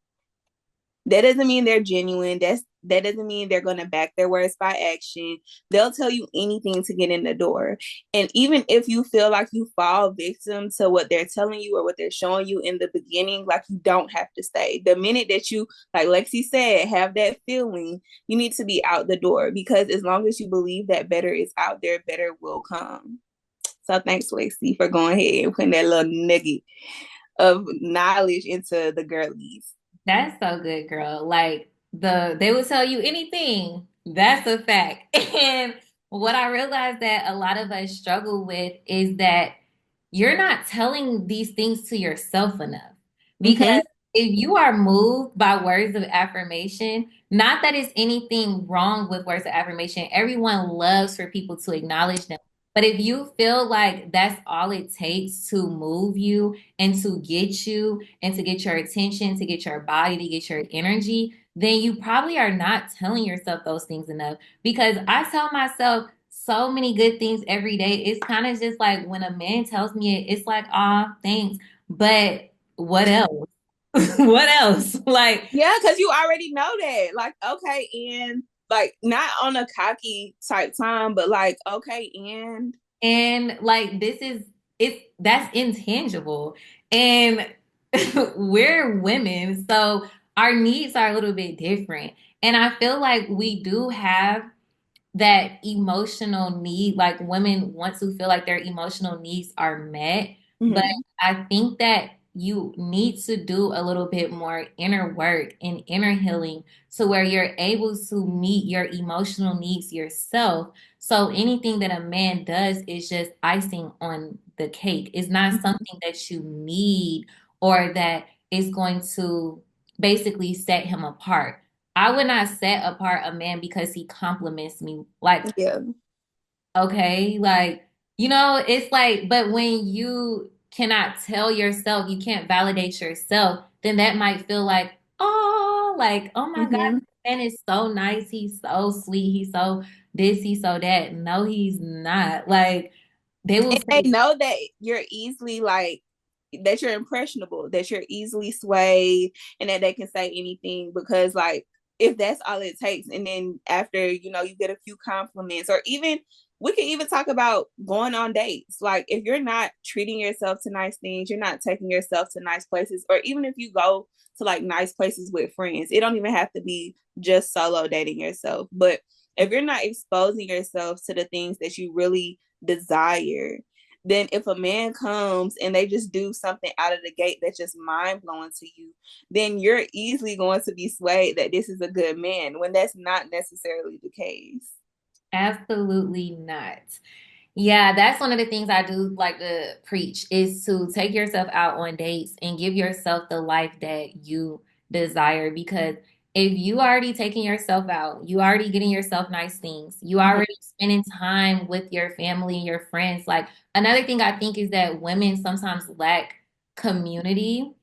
That doesn't mean they're genuine. That doesn't mean they're going to back their words by action. They'll tell you anything to get in the door. And even if you feel like you fall victim to what they're telling you or what they're showing you in the beginning, like you don't have to stay. The minute that you, like Lexi said, have that feeling, you need to be out the door because as long as you believe that better is out there, better will come. So thanks, Lexi, for going ahead and putting that little nugget of knowledge into the girlies. That's so good, girl. Like they will tell you anything. That's a fact. And what I realized that a lot of us struggle with is that you're not telling these things to yourself enough. Because Mm-hmm. if you are moved by words of affirmation, not that it's anything wrong with words of affirmation. Everyone loves for people to acknowledge them. But if you feel like that's all it takes to move you and to get you and to get your attention, to get your body, to get your energy, then you probably are not telling yourself those things enough. Because I tell myself so many good things every day. It's kind of just like when a man tells me it, it's like, ah, thanks. But what else? What else? Like, Yeah, because you already know that. Like, okay, and like not on a cocky type time, but like, okay, and and like this is it's that's intangible. And we're women, so our needs are a little bit different. And I feel like we do have that emotional need, like women want to feel like their emotional needs are met. But mm-hmm. I think that you need to do a little bit more inner work and inner healing to where you're able to meet your emotional needs yourself. So anything that a man does is just icing on the cake. It's not something that you need or that is going to basically set him apart. I would not set apart a man because he compliments me. Like, Yeah, okay, like, it's like, but when you cannot tell yourself, you can't validate yourself, then that might feel like, oh my God, mm-hmm. this man is so nice. He's so sweet. He's so this, he's so that. No, he's not. Like, they will And they say, know that you're easily like that you're impressionable, that you're easily swayed, and that they can say anything because like if that's all it takes, and then after you get a few compliments, or even we can even talk about going on dates. Like if you're not treating yourself to nice things, you're not taking yourself to nice places, or even if you go to like nice places with friends, it don't even have to be just solo dating yourself. But if you're not exposing yourself to the things that you really desire, then if a man comes and they just do something out of the gate that's just mind blowing to you, then you're easily going to be swayed that this is a good man when that's not necessarily the case. absolutely not. Yeah, that's one of the things I do like to preach is to take yourself out on dates and give yourself the life that you desire. Because if you already taking yourself out, you already getting yourself nice things, you Mm-hmm. already spending time with your family and your friends. Like another thing I think is that women sometimes lack community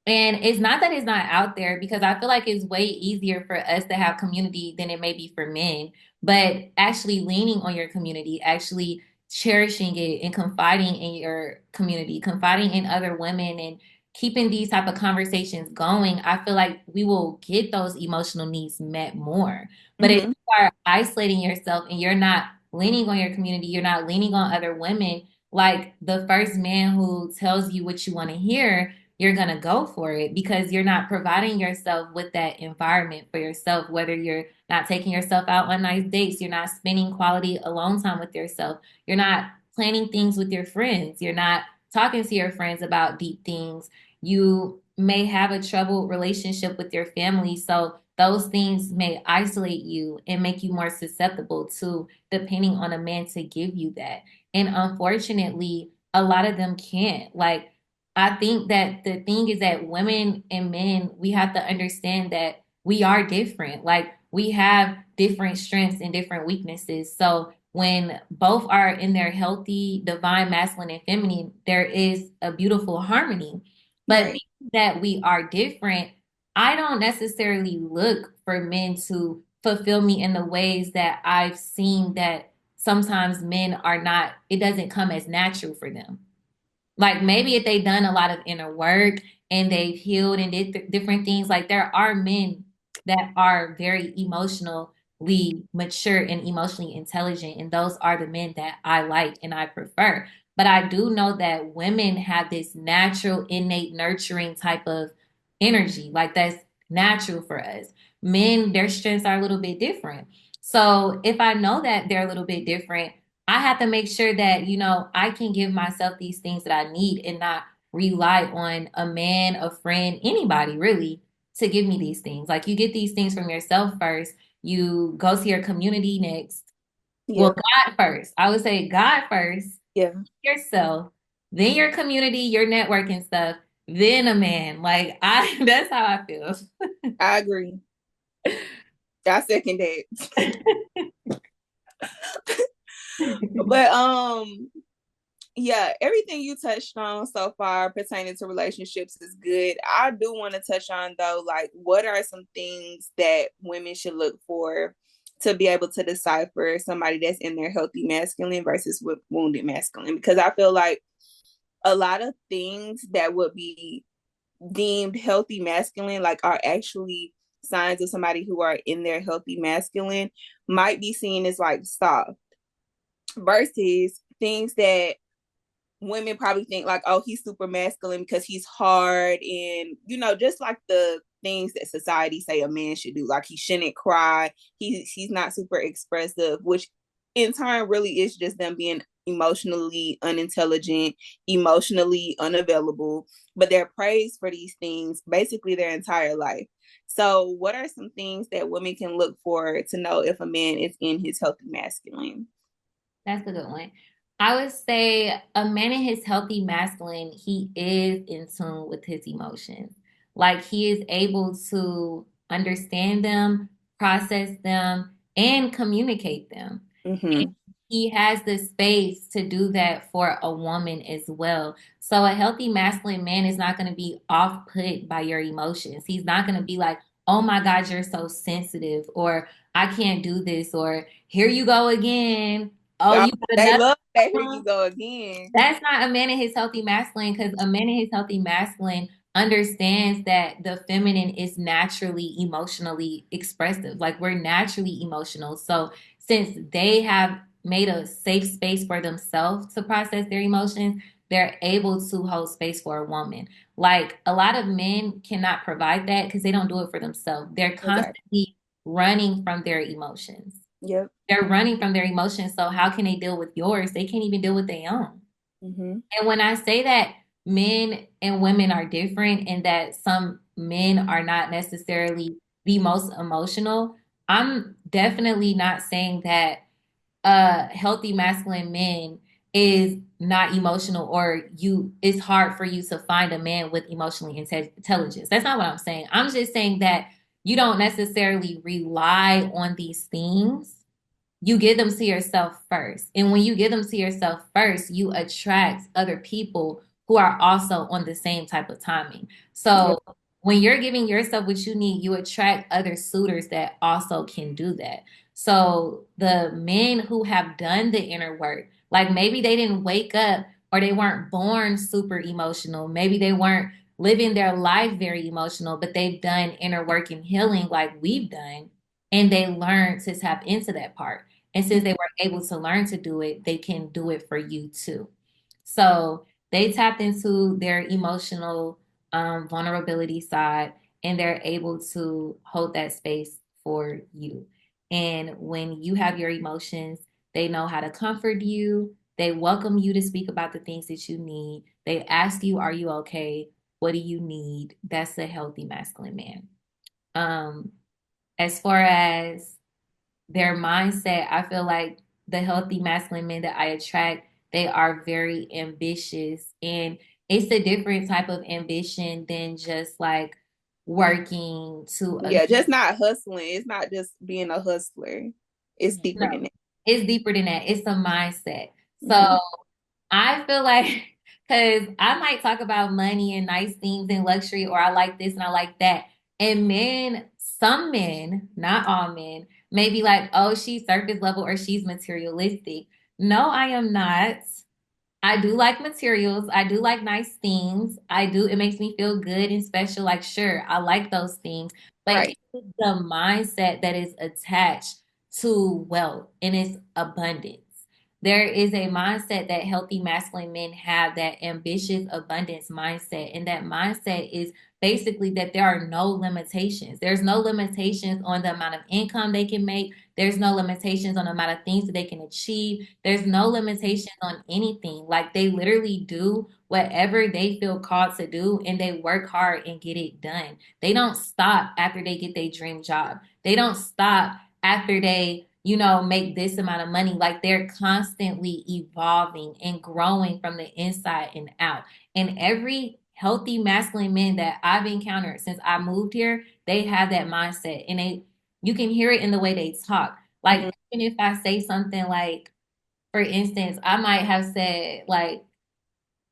And it's not that it's not out there because I feel like it's way easier for us to have community than it may be for men. But actually leaning on your community, actually cherishing it and confiding in your community, confiding in other women and keeping these type of conversations going, I feel like we will get those emotional needs met more. But if Mm-hmm. you are isolating yourself and you're not leaning on your community, you're not leaning on other women, like the first man who tells you what you want to hear, you're going to go for it because you're not providing yourself with that environment for yourself, whether you're not taking yourself out on nice dates, you're not spending quality alone time with yourself, you're not planning things with your friends, you're not talking to your friends about deep things. You may have a troubled relationship with your family. So those things may isolate you and make you more susceptible to depending on a man to give you that. And unfortunately, a lot of them can't. Like, I think that the thing is that women and men, we have to understand that we are different. Like we have different strengths and different weaknesses. So when both are in their healthy, divine, masculine, and feminine, there is a beautiful harmony. But Right. being that we are different, I don't necessarily look for men to fulfill me in the ways that I've seen that sometimes men are not, it doesn't come as natural for them. Like maybe if they've done a lot of inner work and they've healed and did different things, like there are men that are very emotionally mature and emotionally intelligent, and those are the men that I like and I prefer. But I do know that women have this natural, innate, nurturing type of energy, like that's natural for us. Men, their strengths are a little bit different. So if I know that they're a little bit different, I have to make sure that, I can give myself these things that I need and not rely on a man, a friend, anybody really to give me these things. Like you get these things from yourself first. You go to your community next. Well, Yeah. God first. I would say God first, Yeah. yourself, then your community, your networking stuff, then a man. Like I that's how I feel. I agree. I second that. But yeah, everything you touched on so far pertaining to relationships is good. I do want to touch on though, like what are some things that women should look for to be able to decipher somebody that's in their healthy masculine versus wounded masculine? Because I feel like a lot of things that would be deemed healthy masculine, like are actually signs of somebody who are in their healthy masculine, might be seen as like soft versus things that women probably think like, oh, he's super masculine because he's hard and just like the things that society say a man should do, like he shouldn't cry, he's not super expressive, which in turn really is just them being emotionally unintelligent, emotionally unavailable, but they're praised for these things basically their entire life. So what are some things that women can look for to know if a man is in his healthy masculine? That's a good one. I would say a man in his healthy masculine, he is in tune with his emotions. Like he is able to understand them, process them, and communicate them. Mm-hmm. He has the space to do that for a woman as well. So a healthy masculine man is not going to be off put by your emotions. He's not going to be like, oh my God, you're so sensitive, or I can't do this, or here you go again. Oh, Oh, you got they another love that. Here you one? go again. That's not a man in his healthy masculine because a man in his healthy masculine understands that the feminine is naturally emotionally expressive. Like we're naturally emotional. So since they have made a safe space for themselves to process their emotions, they're able to hold space for a woman. Like a lot of men cannot provide that because they don't do it for themselves. They're Exactly. constantly running from their emotions. Yep. They're running from their emotions. So how can they deal with yours? They can't even deal with their own. Mm-hmm. And when I say that men and women are different and that some men are not necessarily the most emotional, I'm definitely not saying that healthy masculine men is not emotional or it's hard for you to find a man with emotionally intelligence. That's not what I'm saying. I'm just saying that you don't necessarily rely on these things. You give them to yourself first. And when you give them to yourself first, you attract other people who are also on the same type of timing. Yeah. So when you're giving yourself what you need, you attract other suitors that also can do that. So the men who have done the inner work, like maybe they didn't wake up or they weren't born super emotional, maybe they weren't living their life very emotional, but they've done inner work and healing like we've done, and they learned to tap into that part. And since they were able to learn to do it, they can do it for you too. So they tapped into their emotional vulnerability side, and they're able to hold that space for you. And when you have your emotions, they know how to comfort you. They welcome you to speak about the things that you need. They ask you, "Are you okay? What do you need?" That's a healthy masculine man. Um, as far as their mindset, I feel like the healthy masculine men that I attract, they are very ambitious. And it's a different type of ambition than just like working to Yeah, just not hustling. It's not just being a hustler. It's deeper no, than that. it's deeper than that. It's a mindset. Mm-hmm. So I feel like because I might talk about money and nice things and luxury, or I like this and I like that. And men, some men, not all men, may be like, oh, she's surface level or she's materialistic. No, I am not. I do like materials. I do like nice things. I do. It makes me feel good and special. Like, sure, I like those things. But Right. it's the mindset that is attached to wealth and its abundance. There is a mindset that healthy masculine men have, that ambitious abundance mindset. And that mindset is basically that there are no limitations. There's no limitations on the amount of income they can make. There's no limitations on the amount of things that they can achieve. There's no limitation on anything. Like they literally do whatever they feel called to do, and they work hard and get it done. They don't stop after they get their dream job. They don't stop after they, make this amount of money. Like they're constantly evolving and growing from the inside and out. And every healthy masculine man that I've encountered since I moved here, they have that mindset, and you can hear it in the way they talk. Mm-hmm. Like, even if I say something like, for instance, I might have said, like,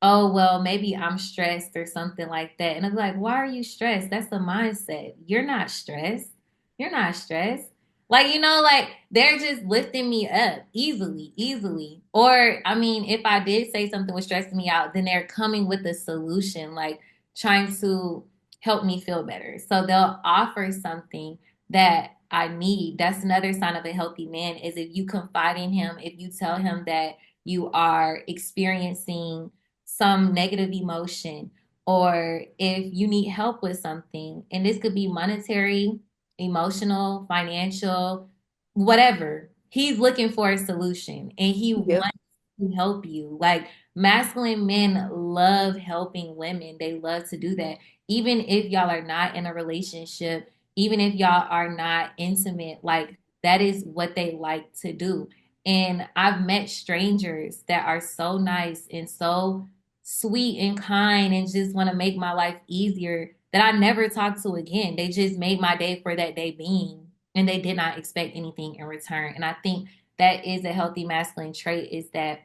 oh, well, maybe I'm stressed or something like that. And I'm like, why are you stressed? That's the mindset. You're not stressed. You're not stressed. Like, like they're just lifting me up easily, easily. Or, I mean, if I did say something was stressing me out, then they're coming with a solution, like trying to help me feel better. So they'll offer something that I need. That's another sign of a healthy man, is if you confide in him, if you tell him that you are experiencing some negative emotion, or if you need help with something, and this could be monetary, emotional, financial, whatever. He's looking for a solution and he Yeah. wants to help you. Like masculine men love helping women. They love to do that. Even if y'all are not in a relationship, even if y'all are not intimate, like that is what they like to do. And I've met strangers that are so nice and so sweet and kind and just want to make my life easier, that I never talked to again. They just made my day for that day being, and they did not expect anything in return. And I think that is a healthy masculine trait, is that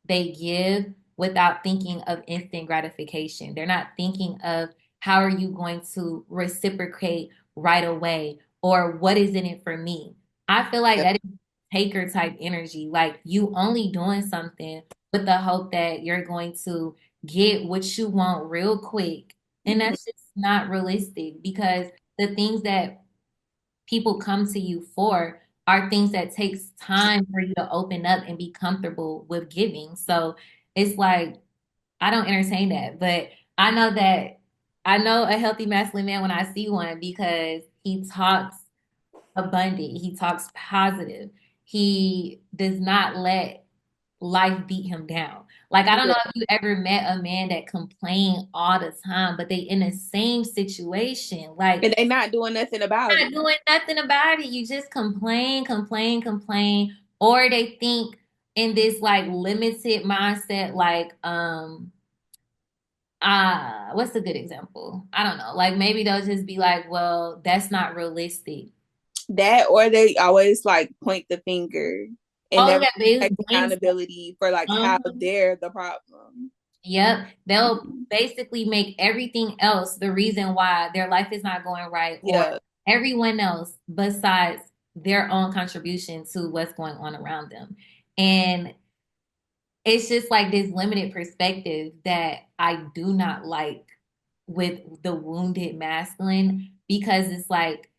they give without thinking of instant gratification. They're not thinking of how are you going to reciprocate right away, or what is in it for me. I feel like Yeah. that is taker type energy. Like you only doing something with the hope that you're going to get what you want real quick. And Mm-hmm. that's just not realistic, because the things that people come to you for are things that takes time for you to open up and be comfortable with giving. So it's like I don't entertain that, but I know that I know a healthy masculine man when I see one, because he talks abundant, he talks positive. He does not let life beat him down. Like I don't know Yeah. if you ever met a man that complained all the time, but they in the same situation. Like And they not doing nothing about not it. doing nothing about it. You just complain, complain, complain, or they think in this like limited mindset, like what's a good example? I don't know. Like maybe they'll just be like, well, that's not realistic. That, or they always like point the finger and Oh never yeah, take they blame stuff. accountability for like how Um, they're the problem. Yep. They'll Mhm. basically make everything else the reason why their life is not going right, or Yeah. everyone else besides their own contribution to what's going on around them. And it's just like this limited perspective that I do not like with the wounded masculine, because it's like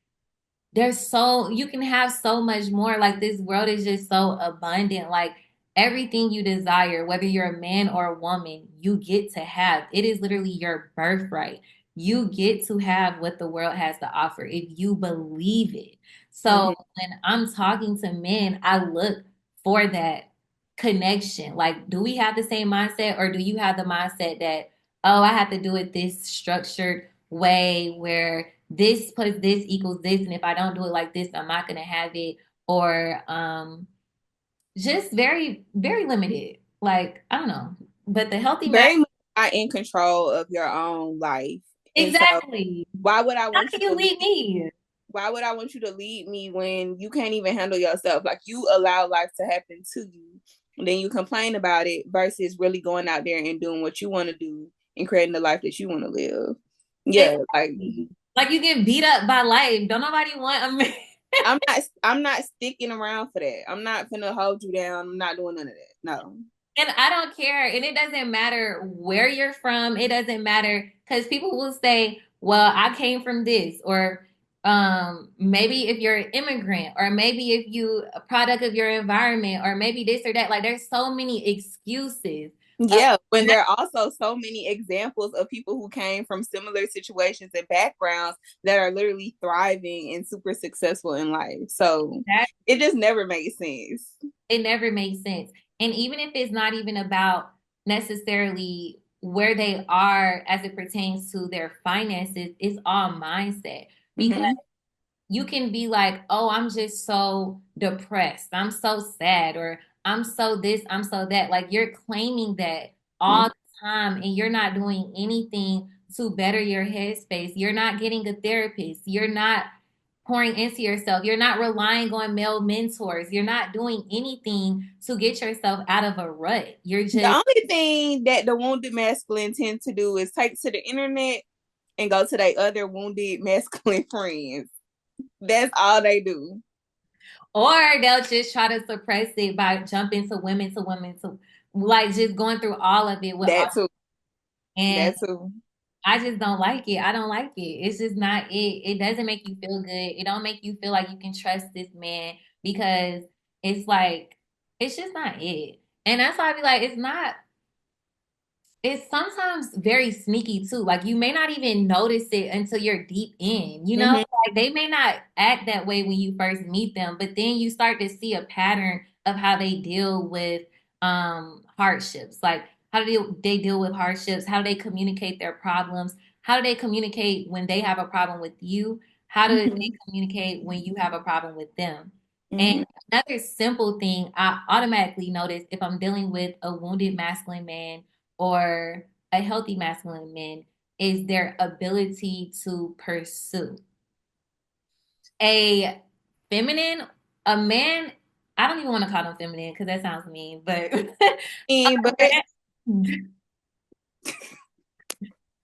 there's so you can have so much more. Like this world is just so abundant. Like everything you desire, whether you're a man or a woman, you get to have. It is literally your birthright. You get to have what the world has to offer if you believe it. So Hmm. when I'm talking to men, I look for that connection. Like, do we have the same mindset, or do you have the mindset that, oh, I have to do it this structured way where this plus this equals this, and if I don't do it like this, I'm not gonna have it, or just very, very limited. Like, I don't know. But the healthy man, Very much not in control of your own life. And so exactly. why would I How want can you you to lead lead? me? Why would I want you to lead me when you can't even handle yourself? Like you allow life to happen to you. And then you complain about it versus really going out there and doing what you want to do and creating the life that you want to live. Yeah, like Exactly. Like you get beat up by life. Don't nobody want a man. I'm not sticking around for that. I'm not gonna hold you down. I'm not doing none of that. No. And I don't care. And it doesn't matter where you're from. It doesn't matter because people will say, well, I came from this, or maybe if you're an immigrant, or maybe if you a product of your environment, or maybe this or that. Like there's so many excuses. Of, Yeah, when there are also so many examples of people who came from similar situations and backgrounds that are literally thriving and super successful in life. So that it just never made sense. it never makes sense. And even if it's not even about necessarily where they are as it pertains to their finances, it's all mindset. Because Hmm. you can be like, oh, I'm just so depressed. I'm so sad, or I'm so this, I'm so that. Like you're claiming that all the time, and you're not doing anything to better your headspace. You're not getting a therapist. You're not pouring into yourself. You're not relying on male mentors. You're not doing anything to get yourself out of a rut. You're The just only thing that the wounded masculine tend to do is take to the internet and go to their other wounded masculine friends. That's all they do. or they'll just try to suppress it by jumping to women to like just going through all of it with all, That too. and That too. I just don't like it. I don't like it. It's just not it. It doesn't make you feel good. It don't make you feel like you can trust this man, because it's like it's just not it. And that's why I be like, it's sometimes very sneaky too. Like you may not even notice it until you're deep in, you know? Hmm. Like they may not act that way when you first meet them, but then you start to see a pattern of how they deal with hardships. Like how do they deal with hardships? How do they communicate their problems? How do they communicate when they have a problem with you? How do they Hmm. communicate when you have a problem with them? And Hmm. another simple thing I automatically notice if I'm dealing with a wounded masculine man or a healthy masculine man is their ability to pursue. A feminine, a man, I don't even want to call them feminine because that sounds mean, but But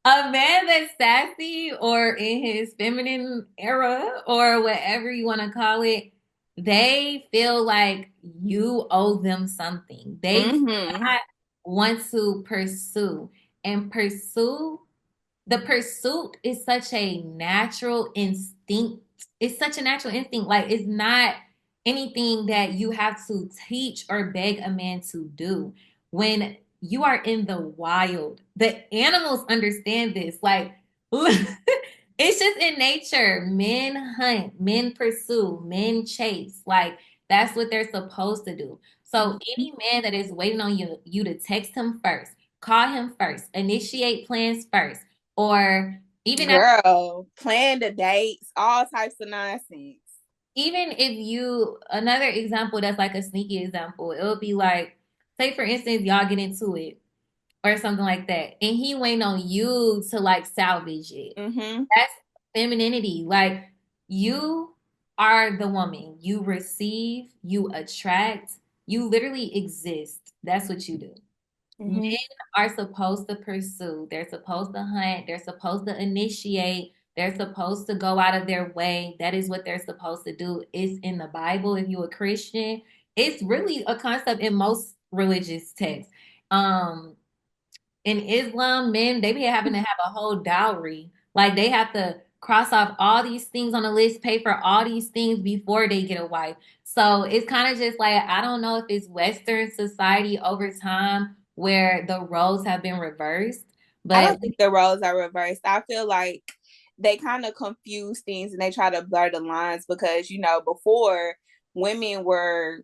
a man that's sassy or in his feminine era or whatever you want to call it, they feel like you owe them something. They do hmm not want to pursue, and pursue the pursuit is such a natural instinct. It's such a natural instinct. Like it's not anything that you have to teach or beg a man to do. When you are in the wild, the animals understand this. Like it's just in nature. Men hunt, men pursue, men chase. Like that's what they're supposed to do. So any man that is waiting on you to text him first, call him first, initiate plans first, or even after, girl, plan the dates, all types of nonsense. even if you another example that's like a sneaky example, it would be like, say for instance, y'all get into it or something like that, and he waiting on you to like salvage it. Hmm. That's femininity. Like you are the woman. You receive, you attract, you literally exist. That's what you do. Men Hmm. are supposed to pursue, they're supposed to hunt, they're supposed to initiate, they're supposed to go out of their way. That is what they're supposed to do. It's in the Bible. If you're a Christian, it's really a concept in most religious texts. Um, in Islam, men, they be having to have a whole dowry. Like they have to cross off all these things on the list, pay for all these things before they get a wife. So it's kind of just like, I don't know if it's Western society over time where the roles have been reversed, I but don't think the roles are reversed. I feel like they kind of confuse things and they try to blur the lines because, before women were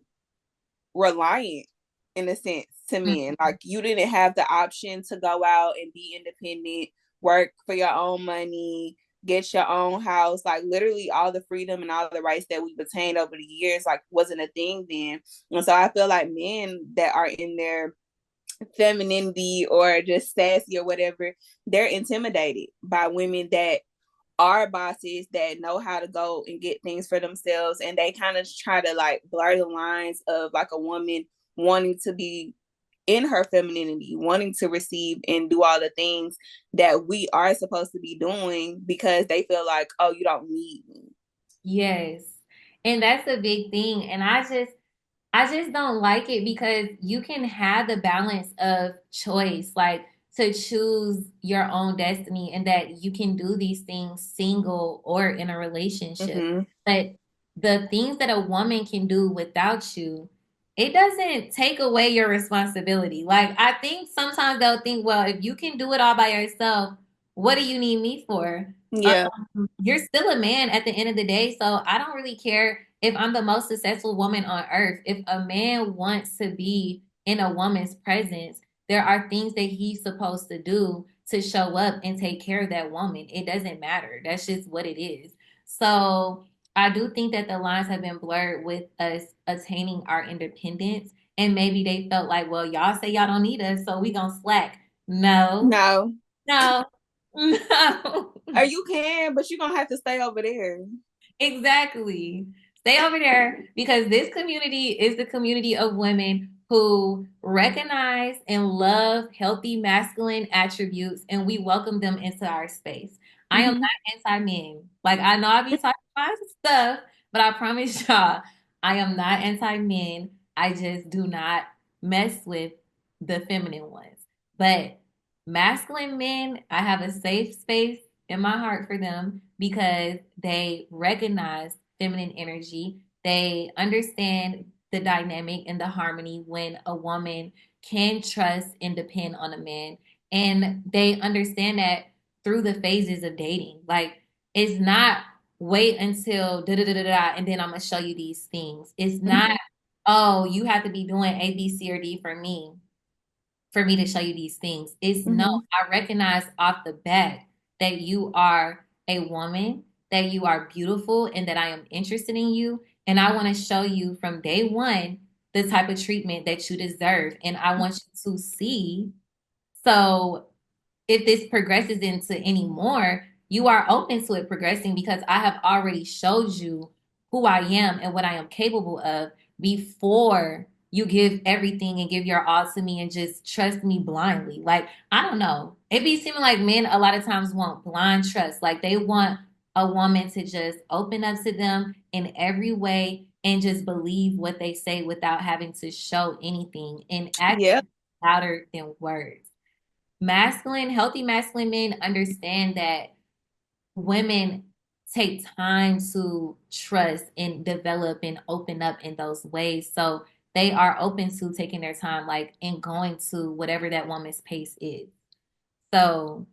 reliant in a sense to men. Like you didn't have the option to go out and be independent, work for your own money, get your own house. Like literally all the freedom and all the rights that we've attained over the years, like wasn't a thing then. And so I feel like men that are in their femininity or just sassy or whatever, they're intimidated by women that are bosses that know how to go and get things for themselves, and they kind of try to like blur the lines of like a woman wanting to be in her femininity, wanting to receive and do all the things that we are supposed to be doing because they feel like, oh, you don't need me. yes. And that's a big thing. And I just don't like it because you can have the balance of choice, like to choose your own destiny and that you can do these things single or in a relationship. Mm-hmm. But the things that a woman can do without you, it doesn't take away your responsibility. Like I think sometimes they'll think, well, if you can do it all by yourself, what do you need me for? Yeah. You're still a man at the end of the day. So I don't really care if I'm the most successful woman on earth. If a man wants to be in a woman's presence, there are things that he's supposed to do to show up and take care of that woman. It doesn't matter. That's just what it is. So I do think that the lines have been blurred with us attaining our independence. And maybe they felt like, well, y'all say y'all don't need us, so we gonna slack. No, No. no, no. Or you can, but you're gonna have to stay over there. Exactly. Stay over there because this community is the community of women who recognize and love healthy masculine attributes and we welcome them into our space. I am Mm-hmm. not anti-men. Like I know I be talking about stuff, but I promise y'all, I am not anti-men. I just do not mess with the feminine ones. But masculine men, I have a safe space in my heart for them because they recognize feminine energy. They understand the dynamic and the harmony when a woman can trust and depend on a man. And they understand that through the phases of dating. Like, it's not wait until da da da da da, and then I'm going to show you these things. It's not, Mm-hmm. oh, you have to be doing A, B, C, or D for me to show you these things. Is no, Mm-hmm. I recognize off the bat that you are a woman, that you are beautiful, and that I am interested in you. And I want to show you from day one the type of treatment that you deserve. And I want you to see. So if this progresses into any more, you are open to it progressing because I have already showed you who I am and what I am capable of before you give everything and give your all to me and just trust me blindly. Like, I don't know. It be seeming like men a lot of times want blind trust. Like they want a woman to just open up to them in every way and just believe what they say without having to show anything. And Yeah. action louder than words. Healthy masculine men understand that women take time to trust and develop and open up in those ways. So they are open to taking their time, like, and going to whatever that woman's pace is. So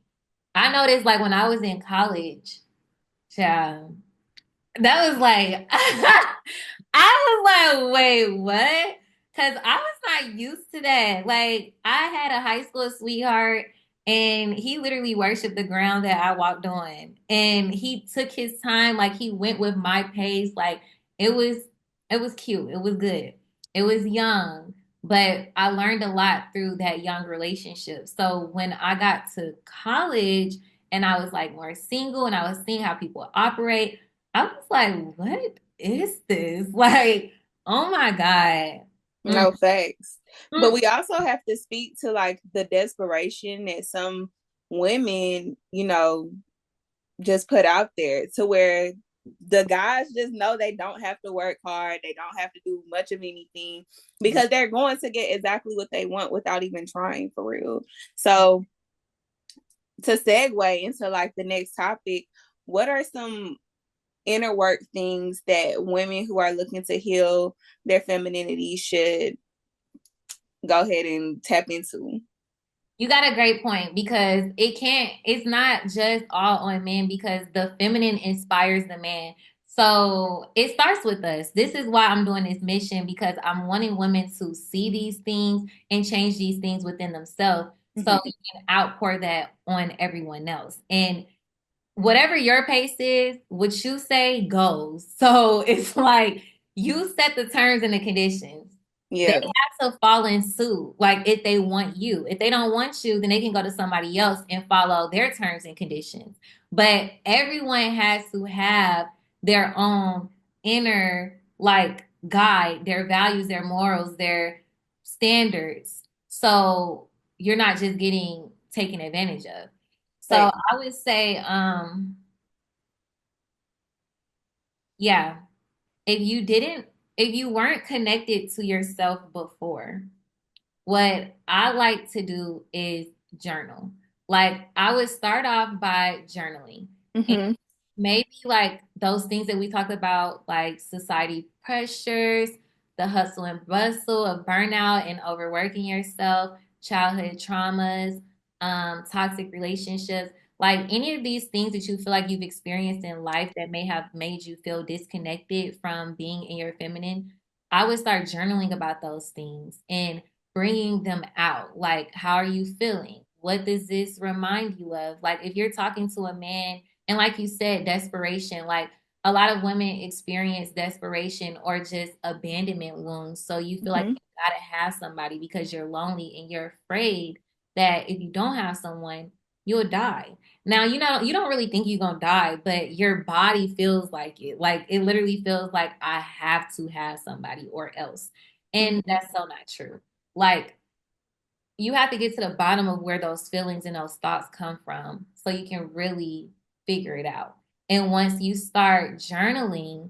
I noticed, like, when I was in college, child, that was like, I was like, wait, what? Because I was not used to that. Like, I had a high school sweetheart, and he literally worshiped the ground that I walked on. And he took his time, like he went with my pace. Like, it was, it was cute. It was good. It was young, but I learned a lot through that young relationship. So when I got to college and I was like more single and I was seeing how people operate, I was like, what is this? Like, oh my God. Mm. No facts. But we also have to speak to like the desperation that some women, just put out there to where the guys just know they don't have to work hard. They don't have to do much of anything because they're going to get exactly what they want without even trying for real. So to segue into like the next topic, what are some inner work things that women who are looking to heal their femininity should go ahead and tap into? You got a great point because it's not just all on men because the feminine inspires the man. So it starts with us. This is why I'm doing this mission because I'm wanting women to see these things and change these things within themselves so Mm-hmm. you can outpour that on everyone else. And whatever your pace is, what you say goes. So it's like you set the terms and the conditions. They Yeah, have to follow in suit. Like if they want you. If they don't want you, then they can go to somebody else and follow their terms and conditions. But everyone has to have their own inner like guide, their values, their morals, their standards. So you're not just getting taken advantage of. So like I would say, yeah, if you didn't, if you weren't connected to yourself before, what I like to do is journal. Like I would start off by journaling. And mm-hmm. maybe like those things that we talked about, like society pressures, the hustle and bustle of burnout and overworking yourself, childhood traumas, toxic relationships, like any of these things that you feel like you've experienced in life that may have made you feel disconnected from being in your feminine. I would start journaling about those things and bringing them out. Like, how are you feeling? What does this remind you of? Like, if you're talking to a man, and like you said, desperation, like a lot of women experience desperation or just abandonment wounds. So you feel like Mm-hmm. you gotta have somebody because you're lonely and you're afraid that if you don't have someone, you'll die. Now, you don't really think you're gonna die, but your body feels like it. Like it literally feels like I have to have somebody or else. And Mm-hmm. that's so not true. Like you have to get to the bottom of where those feelings and those thoughts come from so you can really figure it out. And once you start journaling,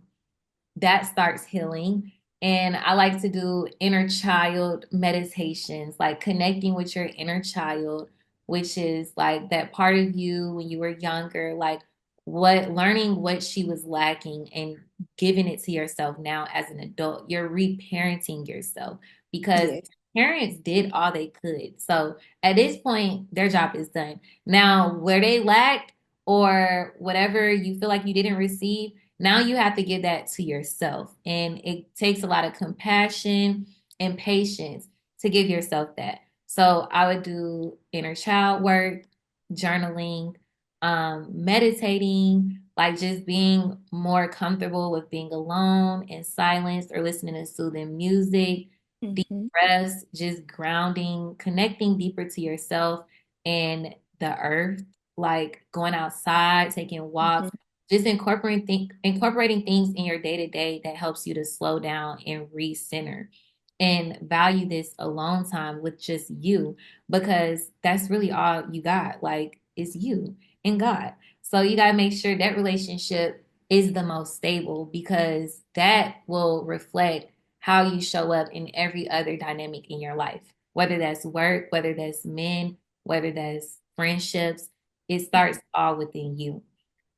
that starts healing. And I like to do inner child meditations, like connecting with your inner child, which is like that part of you when you were younger, like what learning what she was lacking and giving it to yourself now as an adult. You're reparenting yourself because Yes. parents did all they could. So at this point, their job is done. Now, where they lacked or whatever you feel like you didn't receive, now you have to give that to yourself. And it takes a lot of compassion and patience to give yourself that. So I would do inner child work, journaling, meditating, like just being more comfortable with being alone in silence or listening to soothing music, deep Mm-hmm. breaths, just grounding, connecting deeper to yourself and the earth, like going outside, taking walks, Mm-hmm. just incorporating things in your day to day that helps you to slow down and recenter and value this alone time with just you because that's really all you got. Like it's you and God. So you got to make sure that relationship is the most stable because that will reflect how you show up in every other dynamic in your life, whether that's work, whether that's men, whether that's friendships. It starts all within you.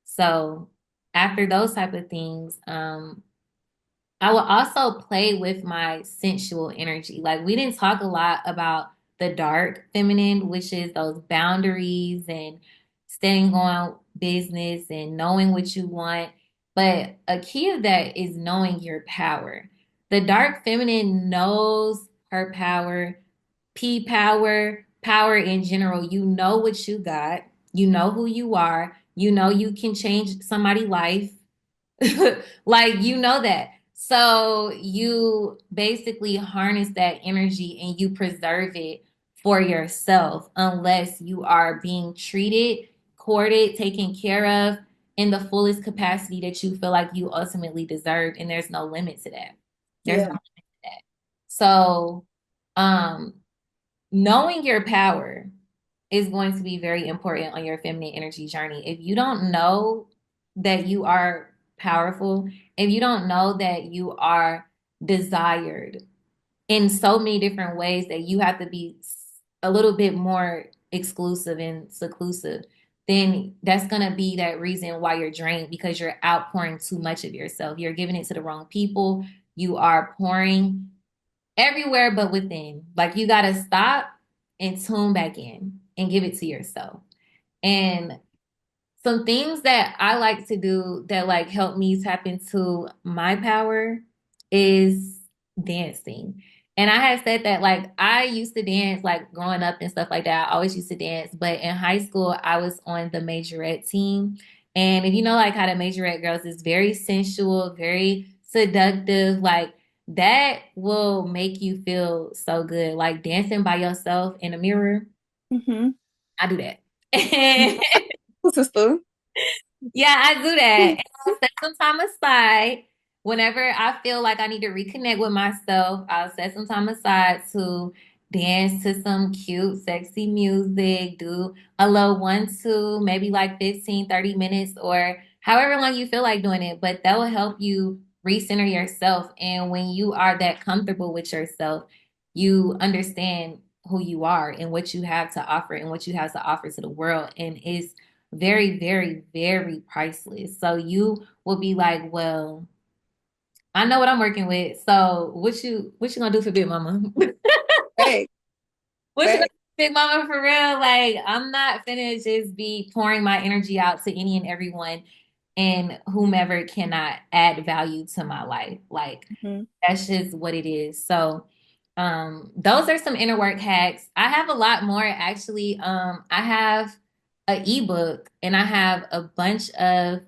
So after those type of things, I will also play with my sensual energy. Like we didn't talk a lot about the dark feminine, which is those boundaries and staying on business and knowing what you want. But a key of that is knowing your power. The dark feminine knows her power, P power, power in general. You know what you got. You know who you are. You know you can change somebody's life. Like you know that. So you basically harness that energy and you preserve it for yourself unless you are being treated, courted, taken care of in the fullest capacity that you feel like you ultimately deserve. And there's no limit to that. There's no Yeah. limit to that. So Um, knowing your power is going to be very important on your feminine energy journey. If you don't know that you are powerful, if you don't know that you are desired in so many different ways that you have to be a little bit more exclusive and seclusive, then that's going to be that reason why you're drained because you're outpouring too much of yourself. You're giving it to the wrong people. You are pouring everywhere but within. Like you got to stop and tune back in and give it to yourself. And some things that I like to do that like help me tap into my power is dancing. And I had said that like I used to dance like growing up and stuff like that. I always used to dance, but in high school I was on the majorette team. And if you know like how the majorette girls is very sensual, very seductive, like that will make you feel so good. Like dancing by yourself in a mirror, Mm-hmm. I do that. Sister. Yeah, I do that. And I'll set some time aside whenever I feel like I need to reconnect with myself. I'll set some time aside to dance to some cute, sexy music, do a little 1, 2, maybe like 15, 30 minutes or however long you feel like doing it. But that will help you recenter yourself. And when you are that comfortable with yourself, you understand who you are and what you have to offer and what you have to offer to the world. And it's very, very, very priceless. So you will be like, well, I know what I'm working with. So what you gonna do for Big Mama? Hey, What you gonna hey. do, Big Mama, for real? Like, I'm not finna just be pouring my energy out to any and everyone and whomever cannot add value to my life. Like, Mm-hmm. that's just what it is. So, those are some inner work hacks. I have a lot more actually. I have an ebook and I have a bunch of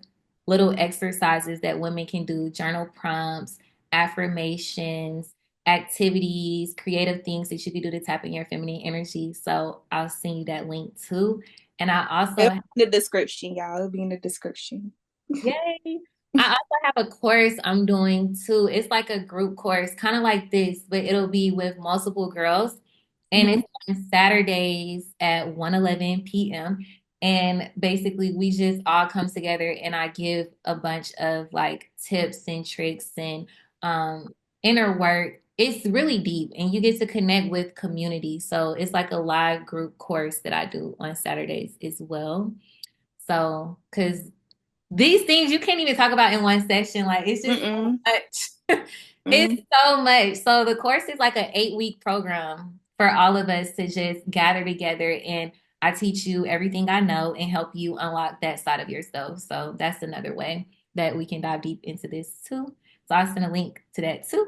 little exercises that women can do, journal prompts, affirmations, activities, creative things that you can do to tap in your feminine energy. So I'll send you that link too. And I It'll also be in the description, y'all. It'll be in the description. Yay. I also have a course I'm doing too. It's like a group course, kind of like this, but it'll be with multiple girls. And Mm-hmm. it's on Saturdays at 1:11 p.m. And basically, we just all come together and I give a bunch of like tips and tricks and inner work. It's really deep and you get to connect with community. So it's like a live group course that I do on Saturdays as well. So, because these things you can't even talk about in one session. Like it's just so Mm-mm. much. It's Mm-hmm. so much. So the course is like an 8-week program for all of us to just gather together and I teach you everything I know and help you unlock that side of yourself. So that's another way that we can dive deep into this too. So I'll send a link to that too.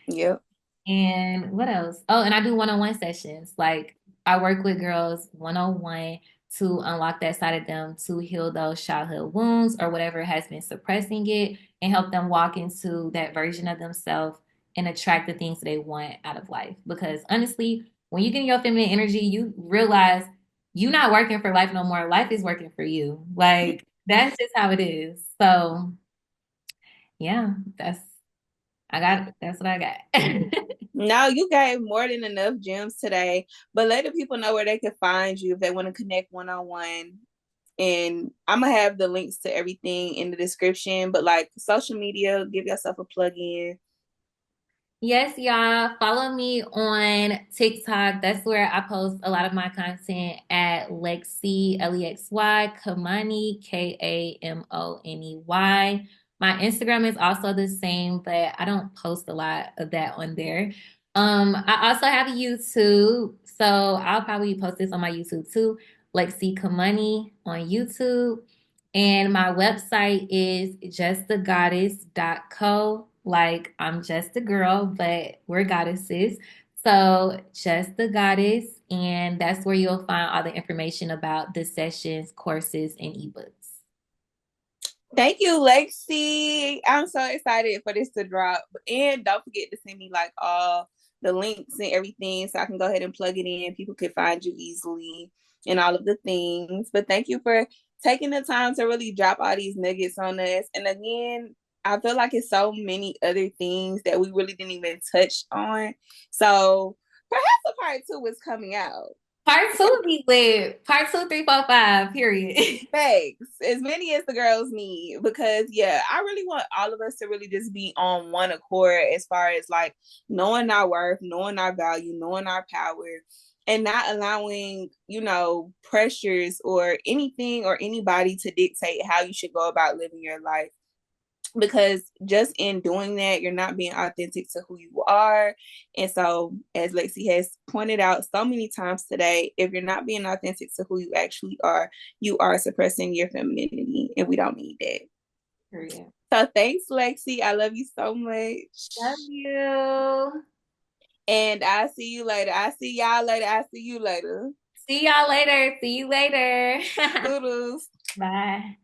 Yep. And what else? Oh, and I do one-on-one sessions. Like I work with girls one-on-one to unlock that side of them to heal those childhood wounds or whatever has been suppressing it and help them walk into that version of themselves and attract the things they want out of life. Because honestly, when you get in your feminine energy, you realize you're not working for life no more. Life is working for you. Like that's just how it is. So yeah, that's what I got. Now you gave more than enough gems today, but let the people know where they can find you if they want to connect one on one. And I'm gonna have the links to everything in the description. But like social media, give yourself a plug in. Yes, y'all. Follow me on TikTok. That's where I post a lot of my content at Lexy, Lexy, Kamani, Kamoney. My Instagram is also the same, but I don't post a lot of that on there. I also have YouTube, so I'll probably post this on my YouTube too. Lexy Kamani on YouTube. And my website is justthegoddess.co. Like I'm just a girl, but we're goddesses. So just the goddess, and that's where you'll find all the information about the sessions, courses, and ebooks. Thank you, Lexi. I'm so excited for this to drop. And don't forget to send me like all the links and everything so I can go ahead and plug it in. People can find you easily and all of the things. But thank you for taking the time to really drop all these nuggets on us. And again, I feel like it's so many other things that we really didn't even touch on. So Perhaps a part two is coming out. Part two be lit. Part two, three, four, five, period. Thanks. As many as the girls need. Because yeah, I really want all of us to really just be on one accord as far as like knowing our worth, knowing our value, knowing our power, and not allowing, pressures or anything or anybody to dictate how you should go about living your life, because just in doing that, you're not being authentic to who you are. And so, as Lexi has pointed out so many times today, if you're not being authentic to who you actually are, you are suppressing your femininity, and we don't need that. Period. So thanks, Lexi. I love you so Love much. you. And I'll see you later. I'll see y'all later. I'll see you later. See y'all later. See you later. Toodles. Bye.